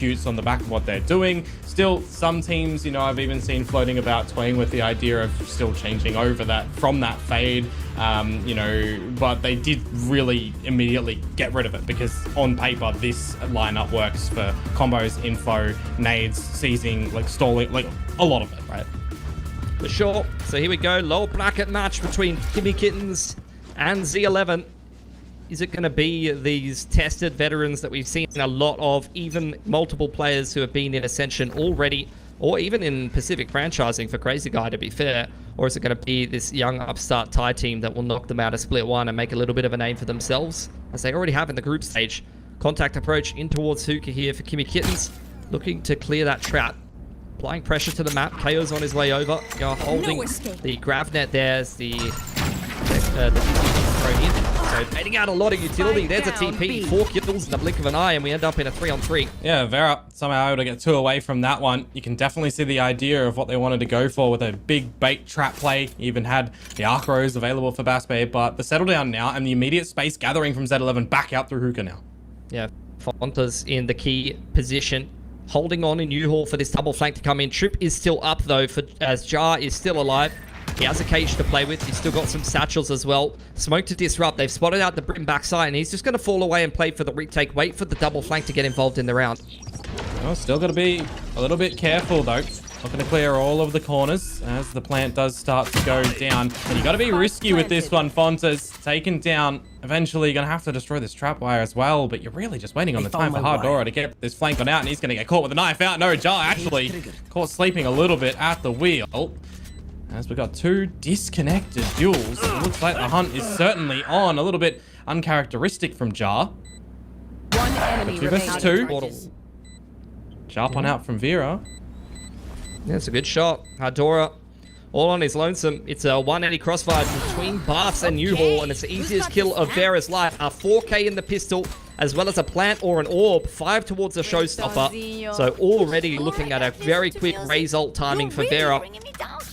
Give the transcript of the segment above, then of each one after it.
executes on the back of what they're doing. Still, some teams, you know, I've even seen floating about toying with the idea of still changing over that from that fade, you know, but they did really immediately get rid of it because on paper this lineup works for combos, info, nades, seizing, like stalling, like a lot of it, right? For sure. So here we go, low bracket match between Kimmy Kittens and Z11. Is it going to be these tested veterans that we've seen a lot of, even multiple players who have been in Ascension already, or even in Pacific franchising for Crazy Guy, to be fair? Or is it going to be this young upstart Thai team that will knock them out of Split 1 and make a little bit of a name for themselves, as they already have in the group stage? Contact approach in towards Hookah here for Kimmy Kittens, looking to clear that trap. Applying pressure to the map. KO's on his way over. You're holding the grav net there as the thrown in. So baiting out a lot of utility. There's a TP. 4 kills in the blink of an eye, and we end up in a 3-on-3. Yeah, Vera somehow able to get 2 away from that one. You can definitely see the idea of what they wanted to go for with a big bait trap play. Even had the arc rows available for Bass Bay, but the settle down now and the immediate space gathering from Z11 back out through Hookah now. Yeah, Fonta's in the key position, holding on in U-Haul for this double flank to come in. Trip is still up though, as Jar is still alive. He has a cage to play with. He's still got some satchels as well. Smoke to disrupt. They've spotted out the Brim backside, and he's just going to fall away and play for the retake. Wait for the double flank to get involved in the round. Well, still got to be a little bit careful though. Not going to clear all of the corners as the plant does start to go down. And you got to be risky with this one. Fonta's taken down. Eventually, you're going to have to destroy this trap wire as well. But you're really just waiting on the time for Hardora to get this flank on out. And he's going to get caught with a knife out. No, Jar actually caught sleeping a little bit at the wheel. As we got 2 disconnected duels. It looks like the hunt is certainly on. A little bit uncharacteristic from Jar. 1 enemy 2 versus 2. Sharp one out from Vera. Yeah, it's a good shot. Hardora, all on his lonesome. It's a 180 crossfire between Baths and U-Haul, and it's the easiest kill of Vera's life. A 4K in the pistol, as well as a plant or an orb. 5 towards a showstopper. So already looking at a very quick result timing for Vera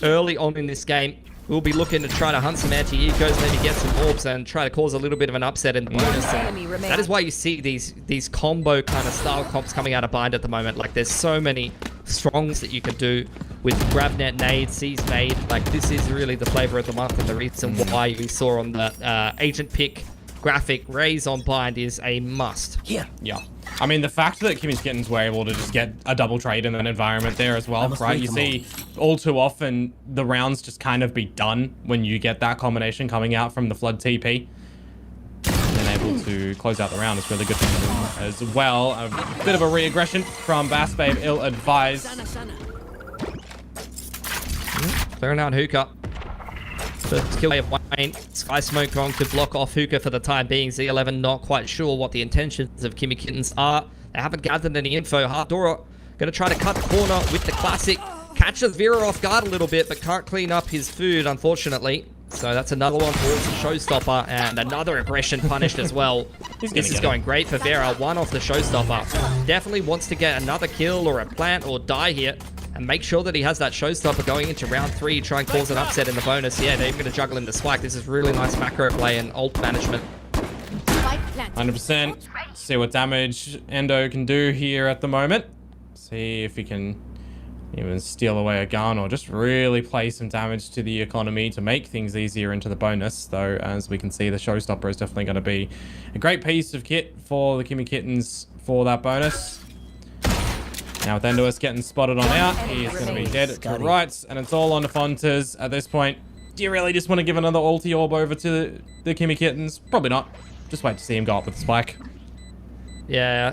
early on in this game. We'll be looking to try to hunt some anti-ecos, maybe get some orbs and try to cause a little bit of an upset in the bonus. And that is why you see these combo kind of style comps coming out of Bind at the moment. Like, there's so many strongs that you can do with GravNet, Nade, Seize Nade. Like, this is really the flavor of the month, and the reason why we saw on the agent pick graphic Raise on Bind is a must. Yeah. I mean, the fact that Kimmy's Kittens were able to just get a double trade in an environment there as well, right? You see all too often the rounds just kind of be done when you get that combination coming out from the Flood TP. And then able to close out the round is really good for them as well. A bit of a re-aggression from Bass Babe, ill-advised. Clearing out Hookah. First kill of Wayne. Sky Smoke going to block off Hookah for the time being. Z11 not quite sure what the intentions of Kimmy Kittens are. They haven't gathered any info. Hardora going to try to cut the corner with the classic. Catches Vera off guard a little bit, but can't clean up his food, unfortunately. So that's another one towards the showstopper, and another aggression punished as well. This is going great for Vera. 1 off the showstopper. Definitely wants to get another kill or a plant or die here, and make sure that he has that showstopper going into round 3. Try and cause an upset in the bonus. Yeah, they're even going to juggle in the spike. This is really nice macro play and ult management. 100%. See what damage Endo can do here at the moment. See if he can even steal away a gun or just really play some damage to the economy to make things easier into the bonus. Though, as we can see, the showstopper is definitely going to be a great piece of kit for the Kimmy Kittens for that bonus. Now with Enduus getting spotted on out, he is going to be dead to rights, and it's all on the Fontas at this point. Do you really just want to give another ulti orb over to the Kimmy Kittens? Probably not. Just wait to see him go up with the spike. Yeah,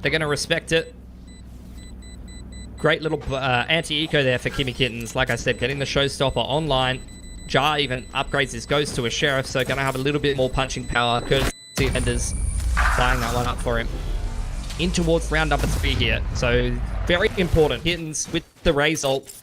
they're going to respect it. Great little anti-eco there for Kimmy Kittens. Like I said, getting the showstopper online. Jar even upgrades his ghost to a sheriff, so going to have a little bit more punching power. Courtesy of Enders flying that one up for him. In towards round number 3 here. So very important. Kittens with the Raise ult.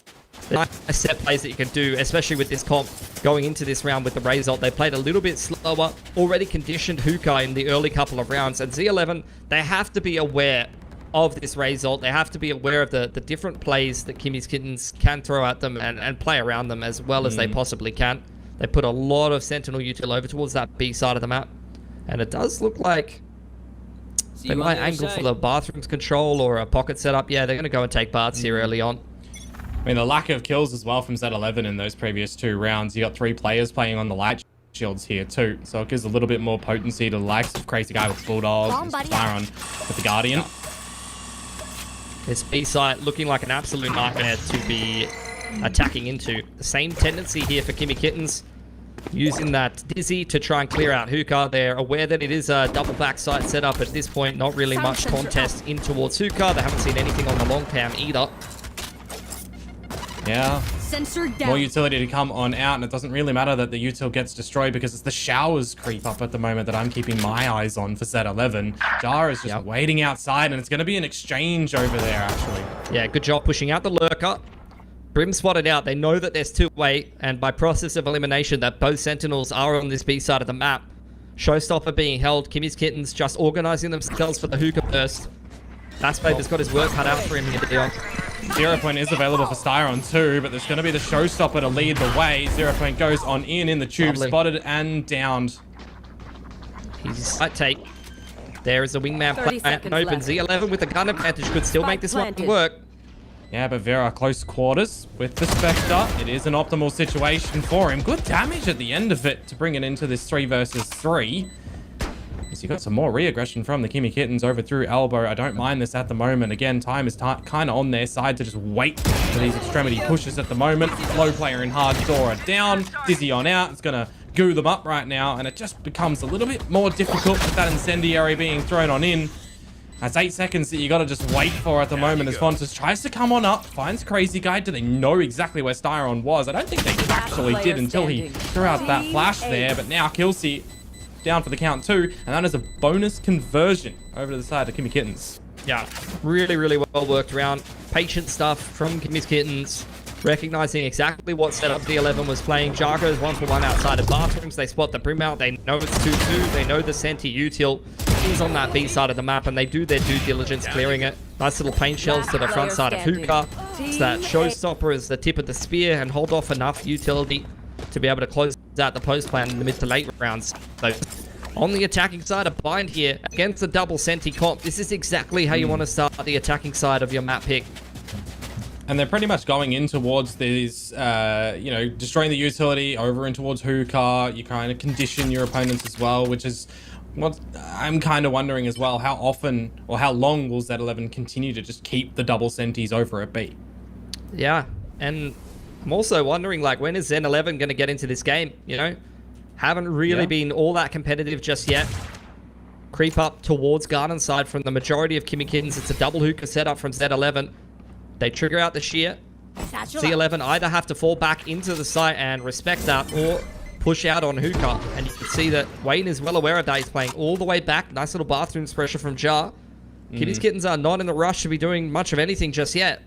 The nice set plays that you can do, especially with this comp going into this round with the Raise ult. They played a little bit slower, already conditioned Hookah in the early couple of rounds. And Z11, they have to be aware of this Raise ult. They have to be aware of the different plays that Kimmy's Kittens can throw at them and play around them as well as they possibly can. They put a lot of Sentinel util over towards that B side of the map. And it does look like They might angle for the bathrooms control or a pocket setup. Yeah, they're going to go and take baths here early on. I mean, the lack of kills as well from Z11 in those previous 2 rounds. You got 3 players playing on the light shields here too, so it gives a little bit more potency to the likes of Crazy Guy with Bulldog and Byron with the Guardian. This B site looking like an absolute nightmare to be attacking into. The same tendency here for Kimmy Kittens, using that Dizzy to try and clear out Hookah. They're aware that it is a double backside setup at this point. Not really much contest in towards Hookah. They haven't seen anything on the long cam either. Yeah. Sensor down. More utility to come on out, and it doesn't really matter that the util gets destroyed because it's the showers creep up at the moment that I'm keeping my eyes on for Z11. Jar is just waiting outside, and it's going to be an exchange over there, actually. Yeah, good job pushing out the lurker. Brim spotted out. They know that there's 2-way, and by process of elimination that both Sentinels are on this B side of the map. Showstopper being held. Kimmy's Kittens just organizing themselves for the Hookah burst. Bassbabe has got his work cut out for him here, Dion. 0 Point is available for Styron too, but there's going to be the showstopper to lead the way. 0 Point goes on in the tube, spotted and downed. He's slight take. There is a wingman plant open. Z11 with the gun advantage could still make this one work. Yeah, but Vera close quarters with the Spectre. It is an optimal situation for him. Good damage at the end of it to bring it into this 3 versus 3. You got some more re-aggression from the Kimmy Kittens over through elbow. I don't mind this at the moment. Again, time is kind of on their side to just wait for these extremity pushes at the moment. Low player in hard Dora down. Dizzy on out. It's going to goo them up right now, and it just becomes a little bit more difficult with that incendiary being thrown on in. That's 8 seconds that you got to just wait for at the moment as Fontes tries to come on up, finds Crazy Guy. Do they know exactly where Styron was? I don't think they actually did until he threw out that flash there, but now Kelsey down for the count 2, and that is a bonus conversion over to the side of Kimmy Kittens. Yeah, really, really well worked around. Patient stuff from Kimmy's Kittens, recognizing exactly what setup Z11 was playing. Jargo's 1-for-1 outside of bathrooms. They spot the Brim out. They know it's 2-2. They know the Senti util is on that B side of the map, and they do their due diligence clearing it. Nice little paint shells to the front side of Hookah. It's that showstopper as the tip of the spear and hold off enough utility to be able to close out the post plan in the mid to late rounds. So on the attacking side, a bind here against the double Senti comp. This is exactly how you want to start the attacking side of your map pick. And they're pretty much going in towards these, you know, destroying the utility over and towards Hookah. You kind of condition your opponents as well, which is what I'm kind of wondering as well. How often or how long will Z11 continue to just keep the double Sentis over at B? Yeah, and I'm also wondering, like, when is Z11 going to get into this game, you know? Haven't really been all that competitive just yet. Creep up towards Garden side from the majority of Kimmy Kittens. It's a double Hookah setup from Z11. They trigger out the shear. Z11 either have to fall back into the site and respect that, or push out on Hookah. And you can see that Wayne is well aware of that. He's playing all the way back. Nice little bathrooms pressure from Jar. Kimmy's Kittens are not in the rush to be doing much of anything just yet.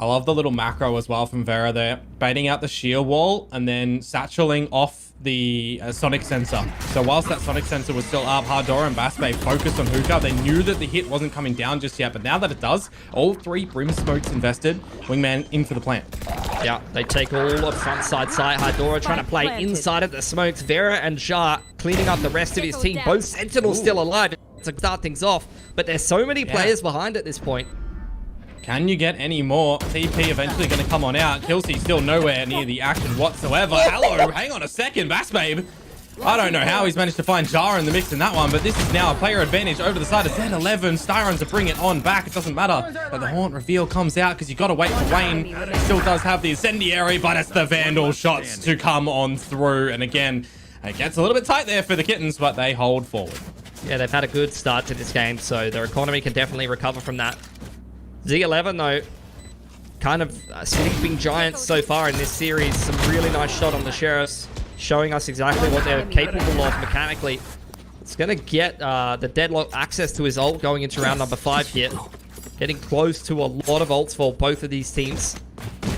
I love the little macro as well from Vera there. Baiting out the shear wall and then satcheling off the sonic sensor. So whilst that sonic sensor was still up, Hardora and Bassbabe focused on Hookah. They knew that the hit wasn't coming down just yet, but now that it does, all 3 Brim smokes invested. Wingman in for the plant. Yeah, they take all of front side sight. Hardora trying to play inside of the smokes. Vera and Jar cleaning up the rest of his team. Both Sentinels still alive to start things off, but there's so many players behind at this point. Can you get any more? TP eventually going to come on out. Kelsey still nowhere near the action whatsoever. Hello, hang on a second, Bassbabe. I don't know how he's managed to find Jar in the mix in that one, but this is now a player advantage over the side of Z11. Styron to bring it on back. It doesn't matter that the Haunt reveal comes out because you got to wait for Wayne. He still does have the incendiary, but it's the Vandal shots to come on through. And again, it gets a little bit tight there for the Kittens, but they hold forward. Yeah, they've had a good start to this game, so their economy can definitely recover from that. Z11, though, kind of sleeping giants so far in this series. Some really nice shot on the Sheriffs, showing us exactly what they're capable of mechanically. It's going to get the Deadlock access to his ult going into round number 5 here. Getting close to a lot of ults for both of these teams.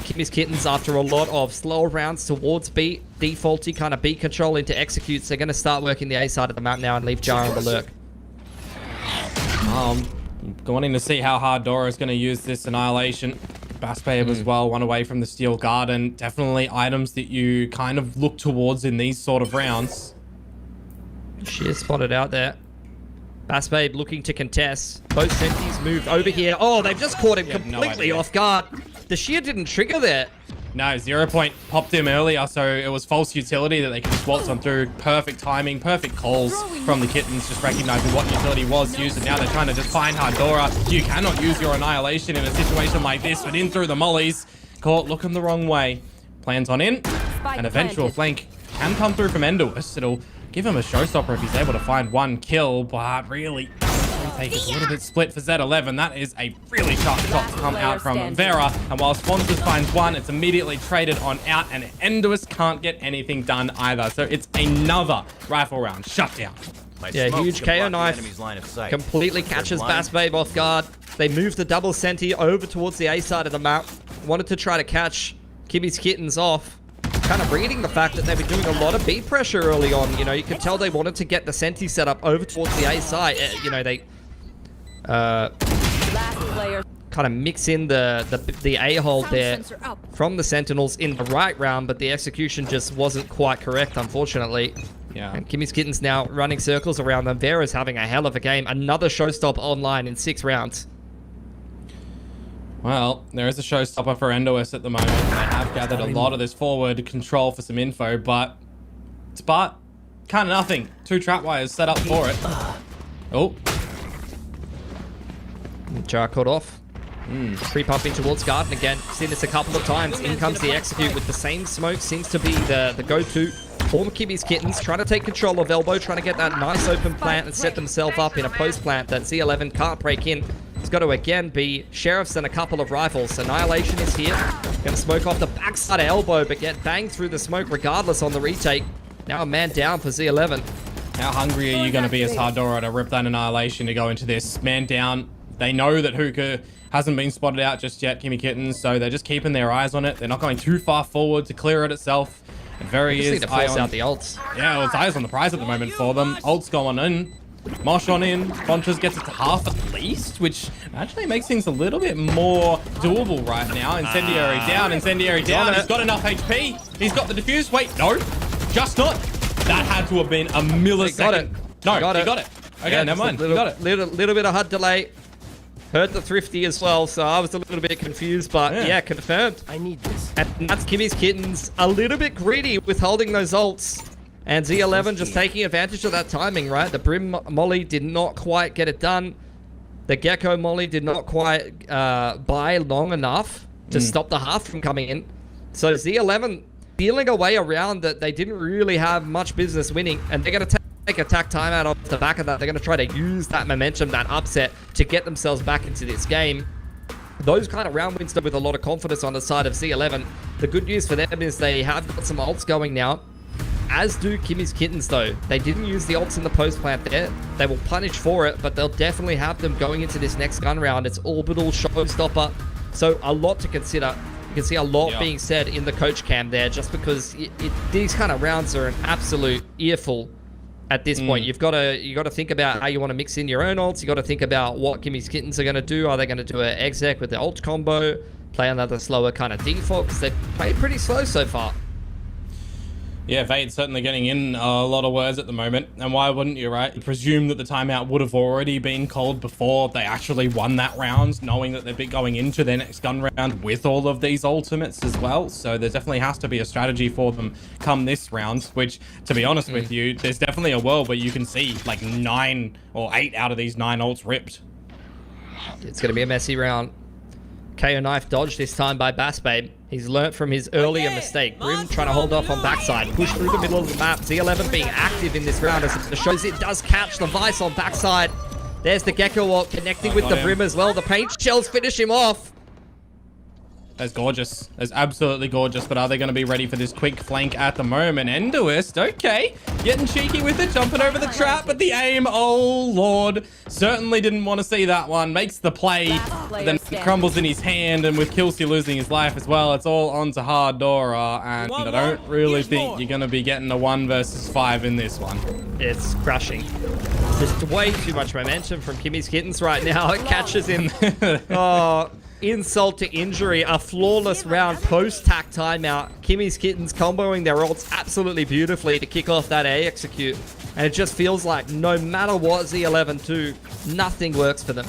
Kimmy's Kittens, after a lot of slower rounds towards B, defaulty kind of B control into executes, they're going to start working the A side of the map now and leave Jar on the lurk. Wanting to see how hard Dora is going to use this Annihilation. Bassbabe as well, one away from the Steel Garden. Definitely items that you kind of look towards in these sort of rounds. She is spotted out there. Bass Babe looking to contest. Both senties moved over here. Oh, they've just caught him completely off guard. The shear didn't trigger there. No, 0 point popped him earlier, so it was false utility that they could just waltz on through. Perfect timing, perfect calls from the Kittens, just recognizing what utility was used, and now they're trying to just find Hardora. You cannot use your Annihilation in a situation like this, but in through the mollies. Caught looking the wrong way. Plans on in. An eventual flank can come through from endues. It'll give him a showstopper if he's able to find one kill, but really, take is a little bit split for Z11. That is a really sharp shot to come out from Vera. And while Sponsors finds one, it's immediately traded on out, and endues can't get anything done either. So it's another rifle round shut down. Yeah, huge KO knife completely catches Bass Babe off guard. They move the double senti over towards the A side of the map. Wanted to try to catch Kimmy's Kittens off. Kind of reading the fact that they've been doing a lot of B pressure early on. You know, you could tell they wanted to get the senti set up over towards the A side. You know, they kind of mix in the A-hole there from the Sentinels in the right round, but the execution just wasn't quite correct, unfortunately. Yeah. And Kimmy's Kittens now running circles around them. Vera's having a hell of a game. Another showstop online in 6 rounds. Well, there is a showstopper for endues at the moment. They have gathered a lot of this forward control for some info, but it's kind of nothing. 2 trap wires set up for it. Oh. Jar cut off. Pre-pumping towards Garden again. Seen this a couple of times. In comes the execute with the same smoke. Seems to be the go-to for Kimmy's Kittens. Trying to take control of Elbow. Trying to get that nice open plant and set themselves up in a post plant that Z11 can't break in. It's got to again be Sheriffs and a couple of rifles. Annihilation is here. Going to smoke off the backside of Elbow, but get banged through the smoke regardless on the retake. Now a man down for Z11. How hungry are you going to be as Hardora to rip that Annihilation to go into this? Man down. They know that Hookah hasn't been spotted out just yet, Kimmy Kittens, so they're just keeping their eyes on it. They're not going too far forward to clear it itself. And very is need to force out the ults. Yeah, well, it's eyes on the prize at the moment for them. Ults going in. Mosh on in. Bonchers gets it to half at least, which actually makes things a little bit more doable right now. Incendiary down, Incendiary down. He's got enough HP. He's got the defuse. Wait, no, just not. That had to have been a millisecond. He got it. No, he got it. Okay, yeah, never mind. Little, He got it. Little bit of HUD delay. Heard the Thrifty as well, so I was a little bit confused, but yeah, confirmed. I need this. And that's Kimmy's Kittens a little bit greedy with holding those ults. And Z11 just taking advantage of that timing, right? The Brim Molly did not quite get it done. The Gecko Molly did not quite buy long enough to stop the half from coming in. So Z11 feeling a way around that they didn't really have much business winning, and they're going to take attack timeout off the back of that. They're going to try to use that momentum, that upset, to get themselves back into this game. Those kind of round wins with a lot of confidence on the side of Z11. The good news for them is they have got some ults going now, as do Kimmy's Kittens though. They didn't use the ults in the post plant there. They will punish for it, but they'll definitely have them going into this next gun round. It's orbital showstopper, so a lot to consider. You can see a lot being said in the coach cam there, just because these kind of rounds are an absolute earful at this point. You got to think about how you want to mix in your own ults. You got to think about what Kimmy's Kittens are going to do. Are they going to do an exec with the ult combo, play another slower kind of default, because they've played pretty slow so far. Yeah, Vade's certainly getting in a lot of words at the moment. And why wouldn't you, right? You presume that the timeout would have already been called before they actually won that round, knowing that they'd be going into their next gun round with all of these ultimates as well. So there definitely has to be a strategy for them come this round, which, to be honest with you, there's definitely a world where you can see like 9 or 8 out of these 9 ults ripped. It's going to be a messy round. KO knife dodge this time by Bass Babe. He's learnt from his earlier mistake. Grim trying to hold off on backside. Push through the middle of the map. Z11 being active in this round as it shows it does catch the Vice on backside. There's the Gecko ult connecting with the Brim as well. The paint shells finish him off. That's gorgeous. That's absolutely gorgeous. But are they going to be ready for this quick flank at the moment? endues, okay. Getting cheeky with it, jumping over the trap, but the aim, oh lord. Certainly didn't want to see that one. Makes the play, then crumbles in his hand, and with Kelsey losing his life as well, it's all onto Hardora, and I don't really think you're going to be getting a 1 versus 5 in this one. It's crushing. Just way too much momentum from Kimmy's Kittens right now. It catches him. Oh, insult to injury. A flawless round post-tack timeout. Kimmy's Kittens comboing their ults absolutely beautifully to kick off that A execute. And it just feels like no matter what Z11 do, nothing works for them.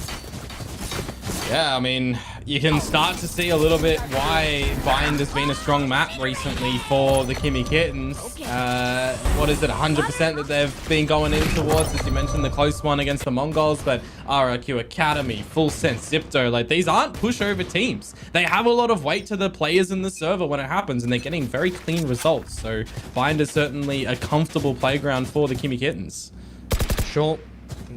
Yeah, I mean, you can start to see a little bit why Bind has been a strong map recently for the Kimmy Kittens. What is it, 100% that they've been going in towards, as you mentioned, the close one against the Mongols, but RRQ Academy, Full Sense, Zipto, like these aren't pushover teams. They have a lot of weight to the players in the server when it happens, and they're getting very clean results. So Bind is certainly a comfortable playground for the Kimmy Kittens. Sure.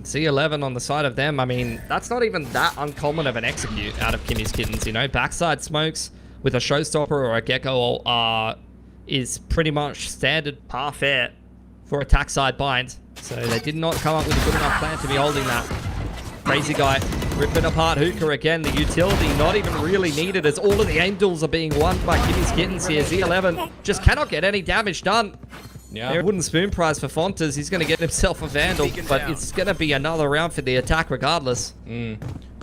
Z11 on the side of them, I mean, that's not even that uncommon of an execute out of Kimmy's Kittens, you know? Backside smokes with a showstopper or a gecko is pretty much standard par fare for attack side bind. So they did not come up with a good enough plan to be holding that. Crazy guy ripping apart Hookah again. The utility not even really needed as all of the aim duels are being won by Kimmy's Kittens here. Z11 just cannot get any damage done. Yeah. Wooden spoon prize for Fontas. He's going to get himself a Vandal, but it's going to be another round for the attack regardless.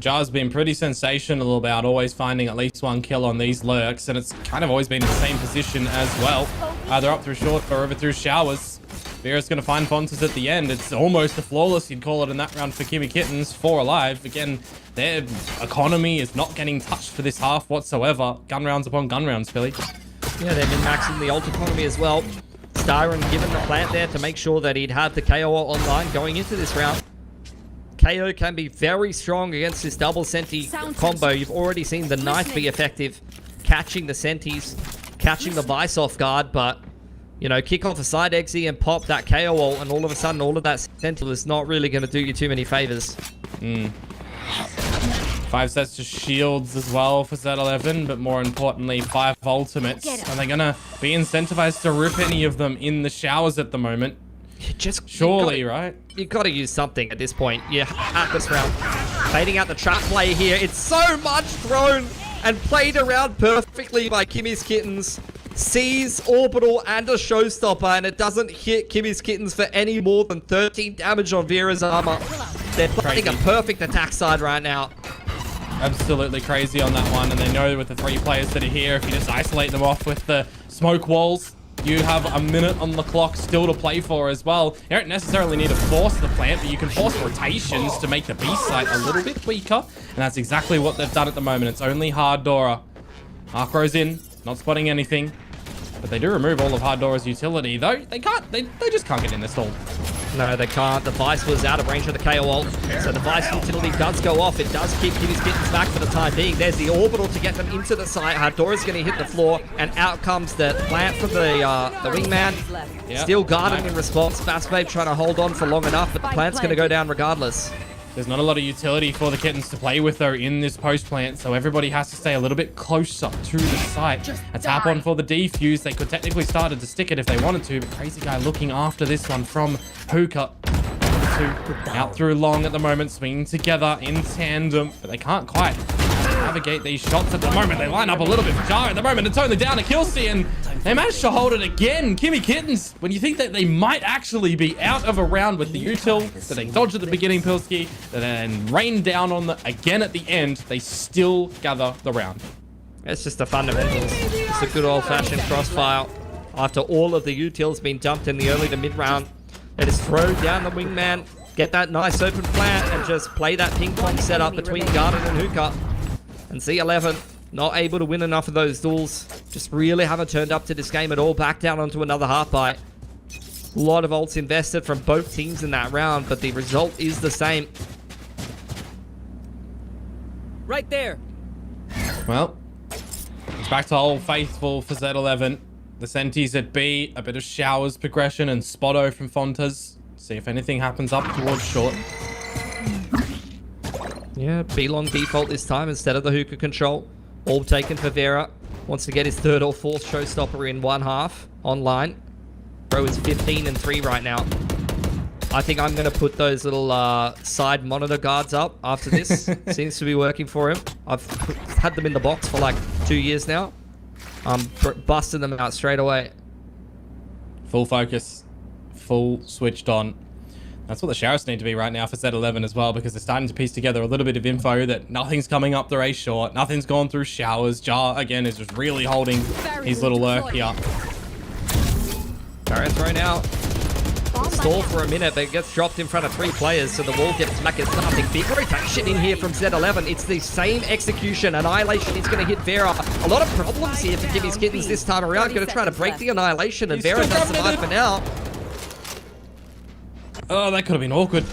Jar's been pretty sensational about always finding at least one kill on these lurks, and it's kind of always been in the same position as well. Either up through short or over through showers. Vera's going to find Fontas at the end. It's almost a flawless, you'd call it, in that round for Kimmy Kittens. 4 alive. Again, their economy is not getting touched for this half whatsoever. Gun rounds upon gun rounds, Philly. Yeah, they've been maxing the ult economy as well. Styron given the plant there to make sure that he'd have the KO online going into this round. KO can be very strong against this double Senti combo. You've already seen the knife be effective, catching the Sentis, catching the Vice off guard, but, you know, kick off a side exi and pop that KO ult, and all of a sudden all of that Sentinel is not really going to do you too many favors. 5 sets to shields as well for Z11, but more importantly, 5 ultimates. Are they gonna be incentivized to rip any of them in the showers at the moment? Surely, right? You gotta use something at this point. Yeah, at this round. Fading out the trap play here. It's so much thrown and played around perfectly by Kimmy's Kittens. Sees Orbital and a Showstopper, and it doesn't hit Kimmy's Kittens for any more than 13 damage on Vera's armor. They're playing a perfect attack side right now. Absolutely crazy on that one, and they know with the 3 players that are here, if you just isolate them off with the smoke walls, you have a minute on the clock still to play for as well. You don't necessarily need to force the plant, but you can force rotations to make the B site a little bit weaker, and that's exactly what they've done at the moment. It's only Hard Dora. Arcro's in, not spotting anything, but they do remove all of Hard Dora's utility, though they just can't get in this stall. No, they can't. The Vice was out of range of the KO ult. So the Vice utility does go off. It does keep Kimmy's Kittens back for the time being. There's the Orbital to get them into the site. Hadora's going to hit the floor, and out comes the plant from the wingman. Still guarding in response. Fast Babe trying to hold on for long enough, but the plant's going to go down regardless. There's not a lot of utility for the Kittens to play with, though, in this post plant, so everybody has to stay a little bit closer to the site. A tap on for the defuse. They could technically start to stick it if they wanted to, but Crazy Guy looking after this one from Hookah. Out through long at the moment, swinging together in tandem, but they can't quite navigate these shots at the moment. They line up a little bit for Jar at the moment. It's only down to Killsey, and they managed to hold it again. Kimmy Kittens, when you think that they might actually be out of a round with the util that they dodged at the beginning, Pilski, that then rained down on them again at the end, they still gather the round. It's just the fundamentals. It's a good old-fashioned crossfire. After all of the util's been dumped in the early to mid-round, they just throw down the wingman, get that nice open plant, and just play that ping-pong setup between Garden and Hookah. And Z11 not able to win enough of those duels. Just really haven't turned up to this game at all. Back down onto another half bite. A lot of ults invested from both teams in that round, but the result is the same. Right there. Well, it's back to Old Faithful for Z11. The Sentis at B, a bit of showers progression and Spotto from Fontas. See if anything happens up towards short. Yeah, B long default this time instead of the Hookah control. All taken for Vera. Wants to get his 3rd or 4th showstopper in one half online. Bro is 15 and 3 right now. I think I'm going to put those little side monitor guards up after this. Seems to be working for him. I've had them in the box for like 2 years now. I'm busting them out straight away. Full focus. Full switched on. That's what the showers need to be right now for Z11 as well, because they're starting to piece together a little bit of info that nothing's coming up the race short. Nothing's gone through showers. Jar, again, is just really holding his little lurk here. Barrier thrown out. stall for a minute, but it gets dropped in front of 3 players, so the wall gets back. It's nothing. Big rotation in here from Z11. It's the same execution. Annihilation is going to hit Vera. A lot of problems here for Kimmy's Kittens this time around. Going to try to break the Annihilation, and Vera does survive for now. Oh, that could have been awkward.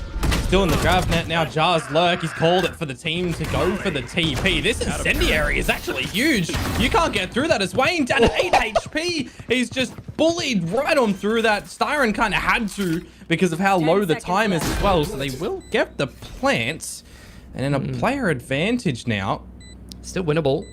Still in the grab net now. Jar's lurk. He's called it for the team to go for the TP. This incendiary is actually huge. You can't get through that as Wayne down at 8 HP. He's just bullied right on through that. Styron kind of had to because of how low the time is as well. So they will get the plants. And in a player advantage now. Still winnable.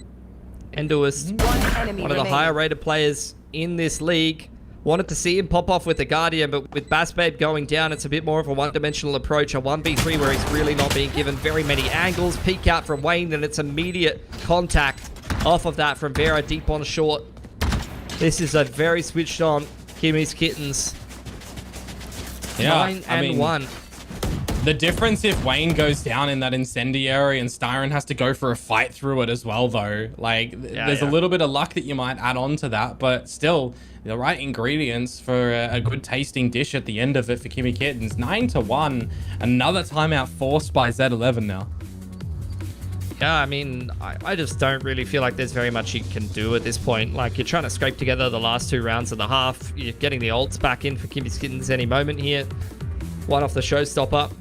Ensues, one of the higher rated players in this league. Wanted to see him pop off with the Guardian, but with Bassbabe going down, it's a bit more of a one-dimensional approach, a 1v3 where he's really not being given very many angles. Peek out from Wayne, and it's immediate contact off of that from Vera deep on short. This is a very switched on Kimmy's Kittens. Yeah, 9-1. The difference if Wayne goes down in that incendiary and Styron has to go for a fight through it as well, though. Like, there's a little bit of luck that you might add on to that, but still, the right ingredients for a good tasting dish at the end of it for Kimmy Kittens. 9-1. Another timeout forced by Z11 now. Yeah, I mean, I just don't really feel like there's very much you can do at this point. Like, you're trying to scrape together the last 2 rounds of the half. You're getting the ults back in for Kimmy's Kittens any moment here. One off the showstopper.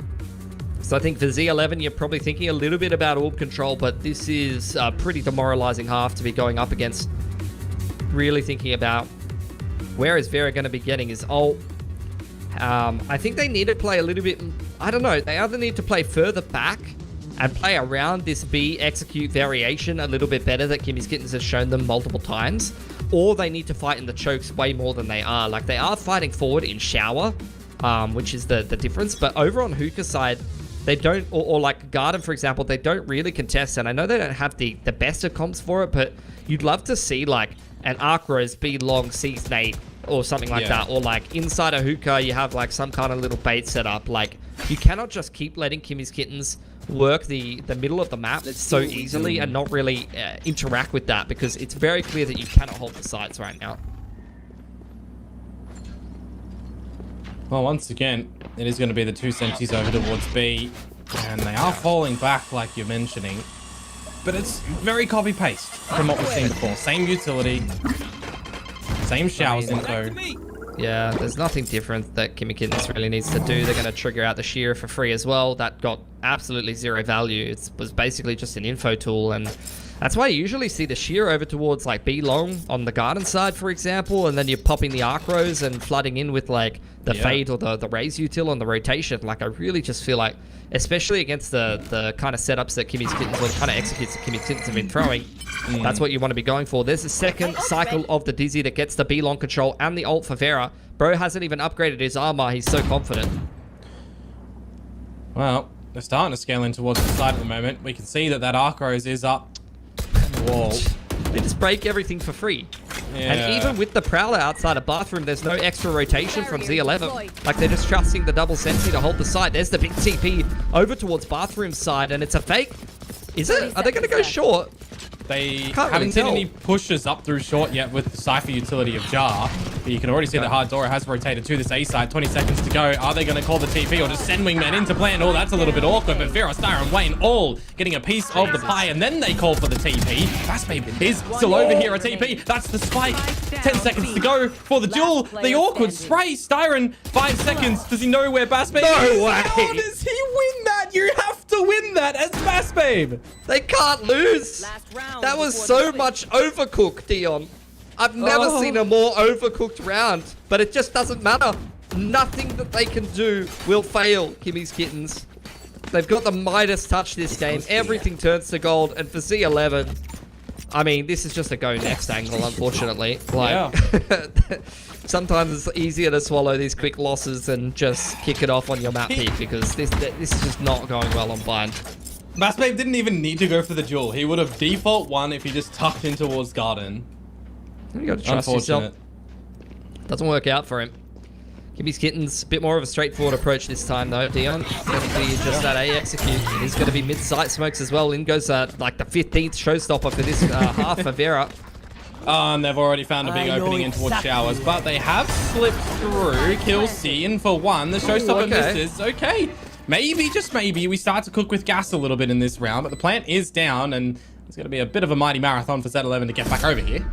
So I think for Z11, you're probably thinking a little bit about orb control, but this is a pretty demoralizing half to be going up against. Really thinking about where is Vera going to be getting his ult. I think they need to play a little bit, I don't know, they either need to play further back and play around this B execute variation a little bit better that Kimmy's Kittens has shown them multiple times, or they need to fight in the chokes way more than they are. Like, they are fighting forward in shower, which is the difference, but over on Hookah's side, they don't, or like Garden, for example, they don't really contest, and I know they don't have the best of comps for it, but you'd love to see, like, an Arc Rose be long Season 8 or something like that, or like inside a Hookah, you have like some kind of little bait set up. Like, you cannot just keep letting Kimmy's Kittens work the middle of the map so easily and not really interact with that, because it's very clear that you cannot hold the sides right now. Well, once again, it is going to be the 2 Sentis over towards B, and they are falling back like you're mentioning, but it's very copy-paste from what we've seen before. Same utility, same showers info. Yeah, there's nothing different that Kimmy Kittens really needs to do. They're going to trigger out the Shear for free as well. That got absolutely 0 value. It was basically just an info tool, and that's why you usually see the Shear over towards like B long on the Garden side, for example, and then you're popping the Arc Rose and flooding in with like the Fade or the Raise util on the rotation. Like, I really just feel like, especially against the kind of setups that Kimmy's Kittens, or the kind of executes that Kimmy's Kittens have been throwing, that's what you want to be going for. There's a second cycle of the Dizzy that gets the B long control and the ult for Vera. Bro hasn't even upgraded his armor. He's so confident. Well, they're starting to scale in towards the side at the moment. We can see that Arc Rose is up on the wall. They just break everything for free. Yeah. And even with the Prowler outside of Bathroom, there's no extra rotation from Z11. Like, they're just trusting the double Sensi to hold the side. There's the big TP over towards Bathroom's side, and it's a fake. Is it? Are they going to go short? They haven't seen any pushes up through short yet with the Cypher utility of Jar. But you can already see that Hardora has rotated to this A side. 20 seconds to go. Are they going to call the TP or just send Wingman into plan? Oh, that's a little bit awkward. But Vera, Styron, and Wayne all getting a piece of the pie. And then they call for the TP. Bassbabe is still over here. A TP. That's the spike. 10 seconds to go for the duel. The awkward spray. Styron, 5 seconds. Does he know where Bassbabe is? No way. How does he win that? You have to win that as Bassbabe. They can't lose. That was so much overcooked, Dion. I've never seen a more overcooked round, but it just doesn't matter. Nothing that they can do will fail Kimmy's Kittens. They've got the Midas touch this game. Everything turns to gold, and for Z11, I mean, this is just a go next angle, unfortunately. Like, sometimes it's easier to swallow these quick losses than just kick it off on your map peak, because this is just not going well on Bind. Bassbabe didn't even need to go for the duel. He would have default won if he just tucked in towards Garden. You got to trust yourself. Doesn't work out for him. Kimmy's Kittens, a bit more of a straightforward approach this time, though. Dion, it's going to be just that A execute. It is going to be mid-sight smokes as well. In goes like the 15th showstopper for this half for Vera. And they've already found a big opening in towards showers, but they have slipped through. Kill C, and for one, the showstopper misses. Okay, maybe, just maybe, we start to cook with gas a little bit in this round, but the plant is down, and it's going to be a bit of a mighty marathon for Z11 to get back over here.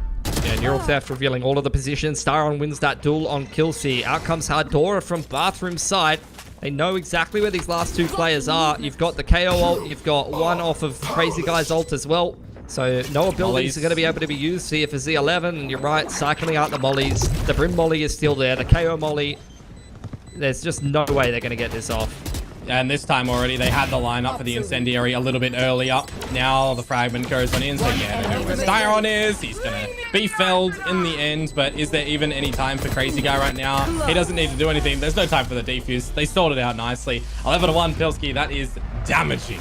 Yeah, Neural Theft revealing all of the positions. Styron wins that duel on Kill C. Out comes Hardora from bathroom side. They know exactly where these last two players are. You've got the KO ult, you've got one off of Crazy Guy's ult as well. So no abilities are going to be able to be used here for Z11, and you're right, cycling out the mollies. The Brim molly is still there, the KO molly. There's just no way they're going to get this off. And this time already, they had the lineup for the incendiary a little bit earlier. Now the fragment goes on in, so yeah, they know where Styron is. He's going to be felled in the end, but is there even any time for Crazy Guy right now? He doesn't need to do anything. There's no time for the defuse. They sorted it out nicely. 11-1 Pilsky, that is damaging.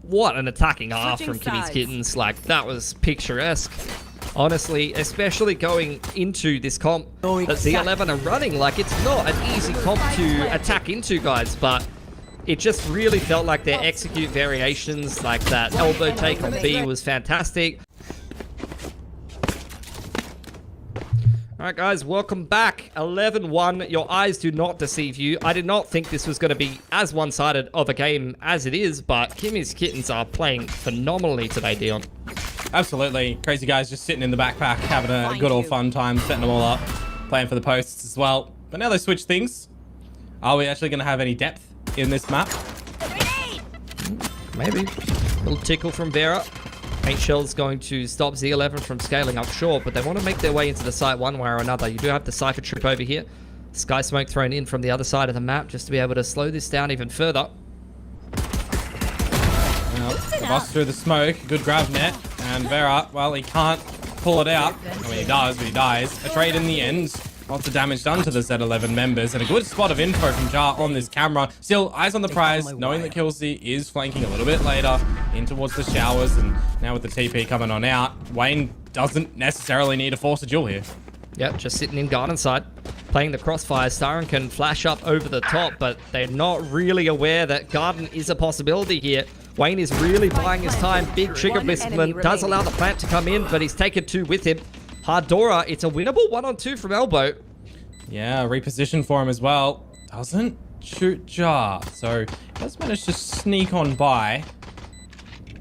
What an attacking half from Kimmy's Kittens. Like, that was picturesque. Honestly, especially going into this comp that Z11 are running. Like, it's not an easy comp to attack into, guys, but it just really felt like their execute variations, like that elbow take on B was fantastic. Alright guys, welcome back. 11-1. Your eyes do not deceive you. I did not think this was going to be as one-sided of a game as it is, but Kimmy's Kittens are playing phenomenally today, Dion. Absolutely. Crazy Guy's just sitting in the backpack, having a good old fun time, setting them all up, playing for the posts as well. But now they switch things. Are we actually going to have any depth in this map? Maybe. A little tickle from Vera. Paint Shell's going to stop Z11 from scaling up short, but they want to make their way into the site one way or another. You do have the Cypher Troop over here. Sky Smoke thrown in from the other side of the map just to be able to slow this down even further. Well, the boss through the smoke. Good grab net. And Vera, well, he can't pull it out. I mean, he does, but he dies. A trade in the end. Lots of damage done to the Z11 members, and a good spot of info from Jar on this camera. Still, eyes on the prize, knowing that Killsy is flanking a little bit later in towards the showers, and now with the TP coming on out, Wayne doesn't necessarily need to force a duel here. Yep, just sitting in garden side, playing the crossfire. Styron can flash up over the top, but they're not really aware that garden is a possibility here. Wayne is really buying his time. Big trigger discipline does allow the plant to come in, but he's taken two with him. Hardora, it's a winnable 1-on-2 from elbow. Yeah, reposition for him as well. Doesn't shoot Jar, so does manage to sneak on by.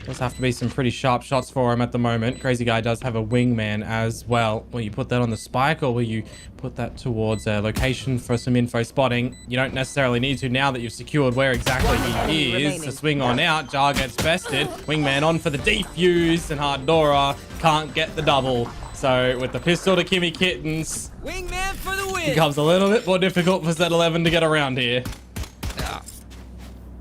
Does have to be some pretty sharp shots for him at the moment. Crazy Guy does have a wingman as well. Will you put that on the spike, or will you put that towards a location for some info spotting? You don't necessarily need to now that you've secured where exactly he is. To swing on out, Jar gets bested. Wingman on for the defuse, and Hardora can't get the double. So with the pistol to Kimmy Kittens, wingman for the win. It becomes a little bit more difficult for Z11 to get around here. Yeah.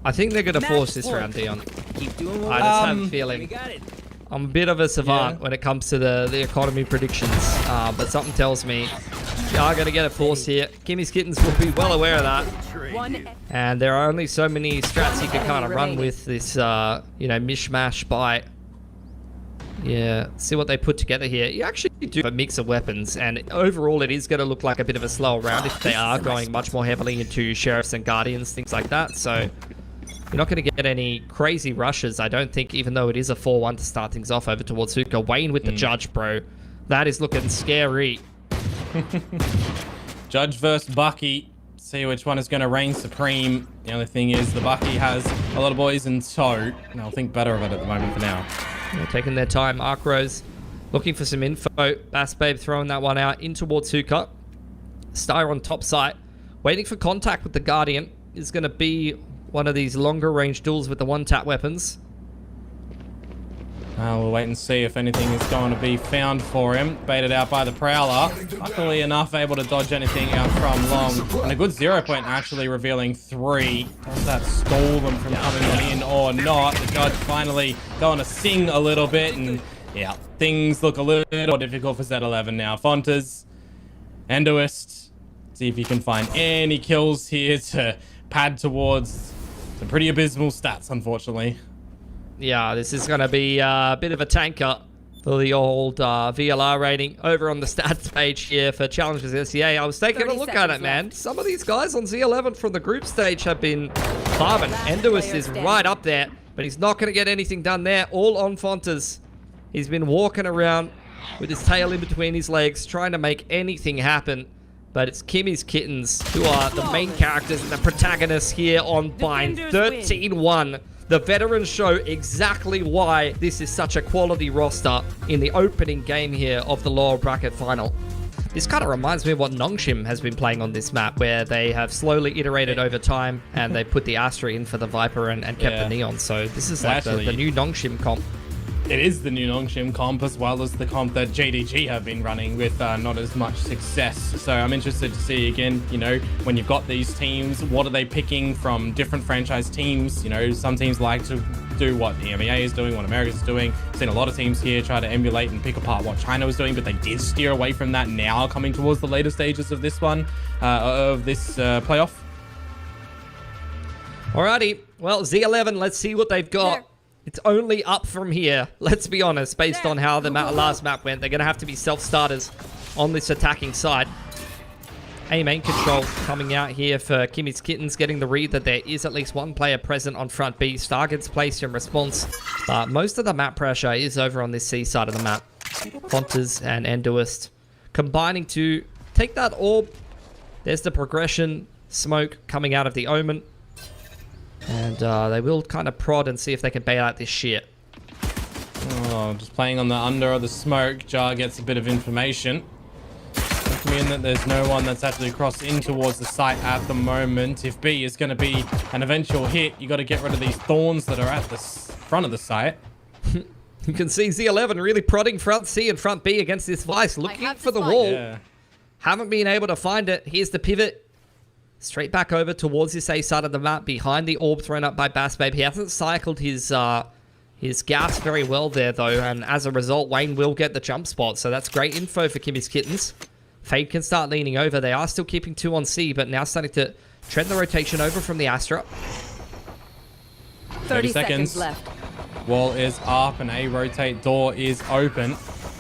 I think they're going to force this round, Dion. Keep doing what I just have a feeling. we got it. I'm a bit of a savant when it comes to the economy predictions, but something tells me they are going to get a force here. Kimmy's Kittens will be well aware of that. And there are only so many strats you can kind of run with this, you know, mishmash buy. Yeah, see what they put together here. You actually do a mix of weapons, and overall it is going to look like a bit of a slower round if they are going much more heavily into sheriffs and guardians, things like that. So you're not going to get any crazy rushes, I don't think, even though it is a 4-1 to start things off over towards Hookah. Wayne with the Judge, bro. That is looking scary. Judge versus Bucky. See which one is going to reign supreme. The only thing is the Bucky has a lot of boys in tow, and I'll think better of it at the moment for now. They're taking their time. Arkrose looking for some info. Bass Babe throwing that one out in towards Hookah. Styron top site. Waiting for contact with the Guardian. Is going to be one of these longer range duels with the one-tap weapons. We'll wait and see if anything is going to be found for him. Baited out by the Prowler. Luckily enough, able to dodge anything out from long. And a good 0 point actually revealing 3. Does that stall them from coming in or not? The Judge finally going to sing a little bit. And yeah, things look a little more difficult for Z11 now. Fontas, Endoist. See if you can find any kills here to pad towards some pretty abysmal stats, unfortunately. Yeah, this is going to be a bit of a tanker for the old VLR rating. Over on the stats page here for Challenges SEA, I was taking a look at it, man. Some of these guys on Z11 from the group stage have been farming. Endoist is right up there, but he's not going to get anything done there. All on Fontas. He's been walking around, with his tail in between his legs, trying to make anything happen. But it's Kimmy's Kittens who are the main characters and the protagonists here on Bind. 13-1. The veterans show exactly why this is such a quality roster in the opening game here of the lower bracket final. This kind of reminds me of what Nongshim has been playing on this map, where they have slowly iterated over time and they put the Astra in for the Viper and kept the Neon. So this is like the new Nongshim comp. It is the new Nongshim comp, as well as the comp that JDG have been running with not as much success. So I'm interested to see, again, you know, when you've got these teams, what are they picking from different franchise teams? You know, some teams like to do what the EMEA is doing, what America's doing. I've seen a lot of teams here try to emulate and pick apart what China was doing, but they did steer away from that now coming towards the later stages of this one, of this playoff. Alrighty, well, Z11, let's see what they've got. It's only up from here, let's be honest, based on how the last map went. They're going to have to be self-starters on this attacking side. A main control coming out here for Kimmy's Kittens, getting the read that there is at least one player present on front B. Star gets placed in response, but most of the map pressure is over on this C side of the map. Fonters and Enduist combining to take that orb. There's the progression, smoke coming out of the Omen. And they will kind of prod and see if they can bail out this shit. Oh, just playing on the under of the smoke. Jar gets a bit of information. Doesn't mean that there's no one that's actually crossed in towards the site at the moment. If B is going to be an eventual hit, you got to get rid of these thorns that are at the front of the site. You can see Z11 really prodding front C and front B against this Vice, looking for the wall. Yeah. Haven't been able to find it. Here's the pivot. Straight back over towards this A side of the map, behind the orb thrown up by Bass Babe. He hasn't cycled his gaps very well there, though, and as a result, Wayne will get the jump spot. So that's great info for Kimmy's Kittens. Fade can start leaning over. They are still keeping 2 on C, but now starting to trend the rotation over from the Astra. 30 seconds left. Wall is up and A rotate door is open.